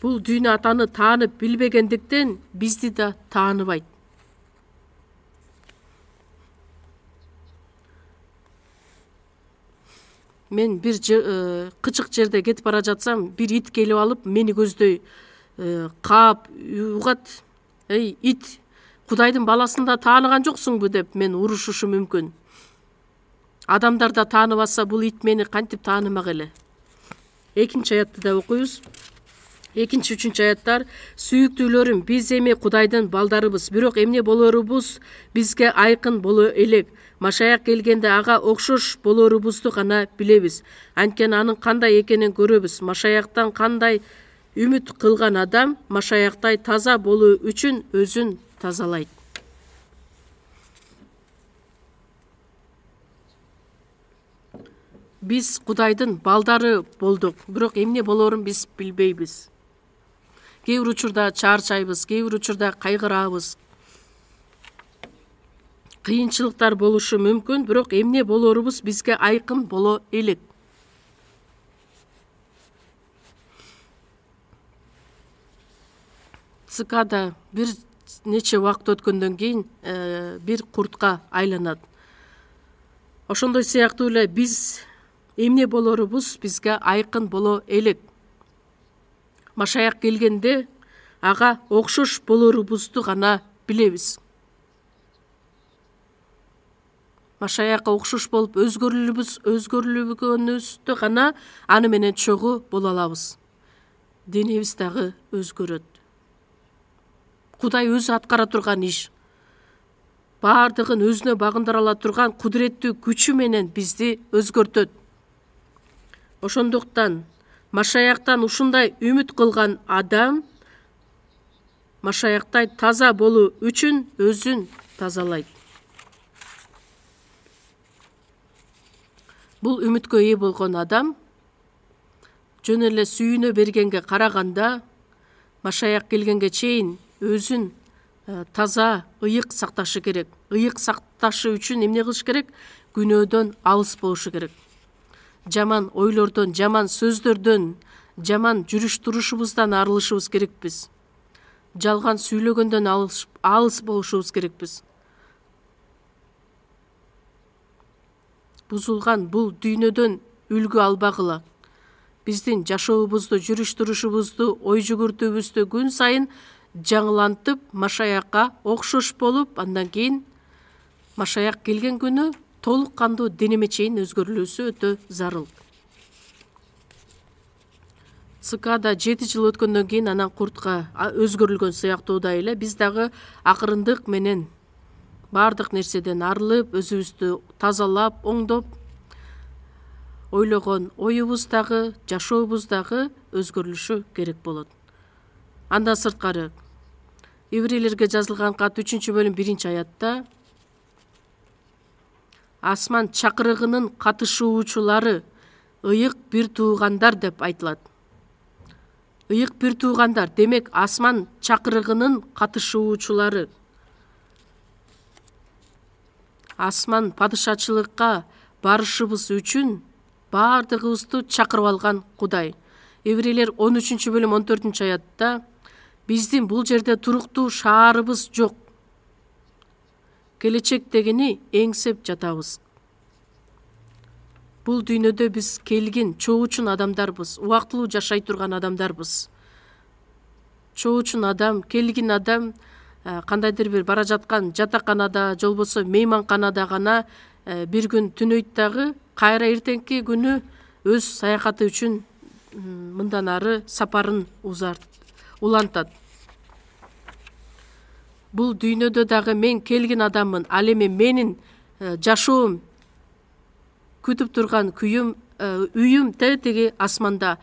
Бул дүйнө атаны таанып билбегендиктен бизди да тааныбайт. Мен бир кычык жерде кетип бара жатсам, бир ит келип алып, мени көздөй каап угат. Эй, ит, Кудайдын баласын да тааныган жоксуңбу деп мен урушушу мүмкүн. Адамдар да тааныбаса, бул ит мени кантип таанымак эле? 2 аятты да окуйбуз. 2-3 аяттар: сүйүктүүлөрүм, биз эми Кудайдын балдарыбыз, бирок эмне болорубуз бизге айкын боло элек. Машаяк келгенде ага окшош болорубузду гана билебиз. Анткени анын кандай экенин көрөбүз. Машаяктан кандай үмүт кылган адам Машаяктай таза болуу үчүн өзүн тазалайт. Биз Кудайдын балдары болдук, бирок эмне болорун биз билбейбиз. Кээ бир учурда чарчайбыз, кээ бир учурда кайгырабыз. Кыйынчылыктар болушу мүмкүн, бирок эмне болорубуз бизге айкын боло элек. цикада бир нече убакыт өткөндөн кийин бир куртка айланат. Ошондой сыяктуу эле биз эмне болорубуз бизге айкын боло элек. Машаяк келгенде ага окшош болорубузду гана билебиз. Машаякка окшош болуп өзгөрүлгөнүбүздү гана аны менен чогуу боло алабыз. Денебиз дагы өзгөрөт. Кудай өзү аткара турган иш, баардыгын өзүнө багындыра ала турган кудуреттүү күчү менен бизди өзгөртөт. Ошондуктан Машаяктан ушундай үмүт кылган адам Машаяктай таза болуу үчүн өзүн тазалайт. Бул үмүткө ээ болгон адам жөн эле сүйүнө бергенге караганда Машаяк келгенге чейин өзүн таза, ыйык сакташы керек. Ыйык сакташы үчүн эмне кылыш керек? Күнөөдөн алыс болушу керек. Жаман ойлордон, жаман сөздөрдөн, жаман жүрүш турушубуздан арылышыбыз керекпиз. Жалган сүйлөгөндөн алыс болушубуз керекпиз. Бузулган бул дүйнөдөн үлгү албагыла. Биздин жашообузду, жүрүш турушубузду, ой жүгүртүүбүздү күн сайын жаңылантып, Машаякка окшош болуп, андан кийин Машаяк келген күнү толук кандуу денеме чейин өзгөрүлүүсү өтө зарыл. Цикада 7 жыл өткөндөн кийин анан куртка өзгөрүлгөн сыяктуудай эле биз дагы акырындык менен баардык нерседен арылып, өзүбүздү тазалап, оңдоп, ойлогон оюбуз дагы, жашообуз дагы өзгөрүлүшү керек болот. Андан сырткары Иврейлерге жазылган кат 3-бөлүм 1-аятта асман чакырыгынын катышуучулары ыйык бир туугандар деп айтылат. Ыйык бир туугандар, демек асман чакырыгынын катышуучулары. Асман падышачылыкка барышыбыз үчүн баардыгыбызды чакырып алган Кудай. Иврейлер 13-бөлүм 14-аятта биздин бул жерде туруктуу шаарыбыз жок. Келечектегини эңсеп жатабыз. Бул дүйнөдө биз келгин чоочун адамдарбыз, убактылуу жашай турган адамдарбыз. Чоочун адам, келгин адам кандайдыр бир бара жаткан жатаканада, же болбосо мейманканада гана бир күн түнөйт дагы, кайра эртеңки күнү өз саякаты үчүн мындан ары сапарын улантат. Бул дүйнөдө дагы мен келгин адаммын, ал эми менин жашоом күтүп турган үйүм теги асманда.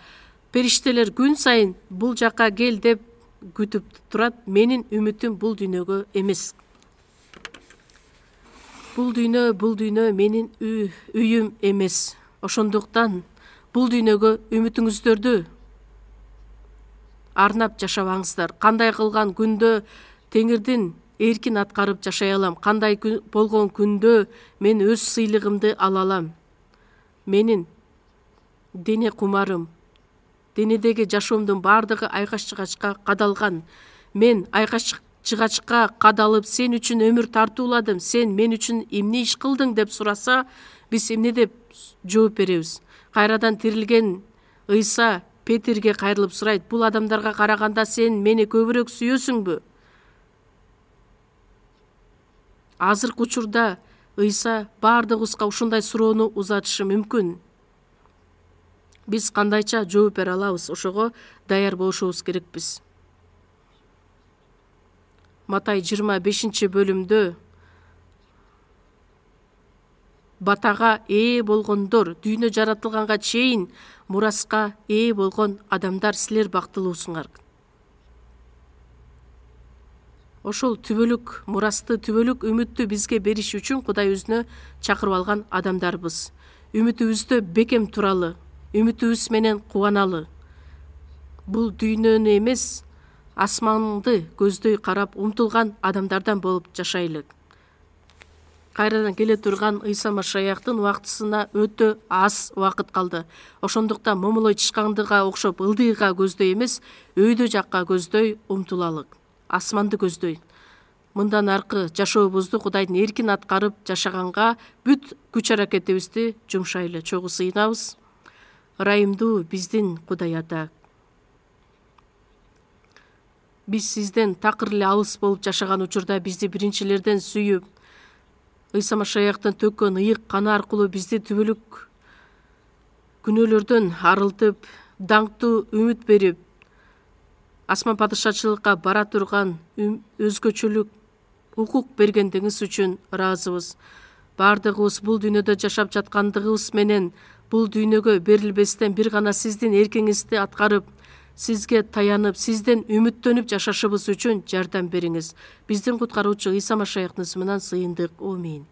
Периштелер күн сайын бул жакка кел деп күтүп турат. Менин үмүтүм бул дүйнөгө эмес. Бул дүйнө менин үйүм эмес. Ошондуктан бул дүйнөгө үмүтүңүздөрдү арнап жашабаңыздар. Кандай кылган күндө Теңирдин эркин аткарып жашай алам, кандай болгон күндө мен өз сыйлыгымды ала алам. Менин дене кумарым, денедеги жашоомдун баардыгы айкаш-чыгачка кадалган. Мен айкаш-чыгачка кадалып, сен үчүн өмүр тартууладым, сен мен үчүн эмне иш кылдың деп сураса, биз эмне деп жооп беребиз? Кайрадан тирилген Ыйса Петирге кайрылып сурайт: бул адамдарга караганда сен мени көбүрөөк сүйөсүңбү? Азыркы учурда Ыйса баардыгыбызга ушундай суроону узатышы мүмкүн. Биз кандайча жооп бере алабыз? Ошого даяр болушубуз керекпиз. Матай 25-бөлүмдө батага ээ болгондор, дүйнө жаратылганга чейин мураска ээ болгон адамдар, силер бактылуусуңар. Ошол түбөлүк мурасты, түбөлүк үмүттү бизге бериш үчүн Кудай өзүнө чакырып алган адамдарбыз. Үмүтүбүздө бекем туралы, үмүтүбүз менен кубаналы. Бул дүйнөнү эмес, асманды көздөй карап умтулган адамдардан болуп жашайлы. кайрадан келе турган Ыйса Машаяктын убактысына өтө аз убакыт калды. Ошондуктан момолой тышкандыга окшоп ылдыйга көздөй эмес, өйдө жакка көздөй умтулалык. Асманды көздөй. Мындан аркы жашообузду Кудайдын эркин аткарып жашаганга бүт күч-аракетибизди жумшайлы. Чогуу сыйынабыз. Ырайымдуу биздин Кудай Ата. Биз сизден такыр эле алыс болуп жашаган учурда бизди биринчилерден сүйүп, Ыйса Машаяктын төккөн ыйык каны аркылуу бизди түбөлүк күнөөлөрдөн арылтып, даңктуу үмүт берип, асман падышачылыкка бара турган өзгөчөлүк укук бергендигиңиз үчүн ыраазыбыз. Бардыгыбыз бул дүйнөдө жашап жаткандыгыбыз менен бул дүйнөгө берилбестен бир гана сиздин эркиңизди аткарып, сизге таянып, сизден үмүттөнүп жашашыбыз үчүн жардам бериңиз. Биздин куткаруучу Ыйса Машаяктын исминен сыйындык. Аминь.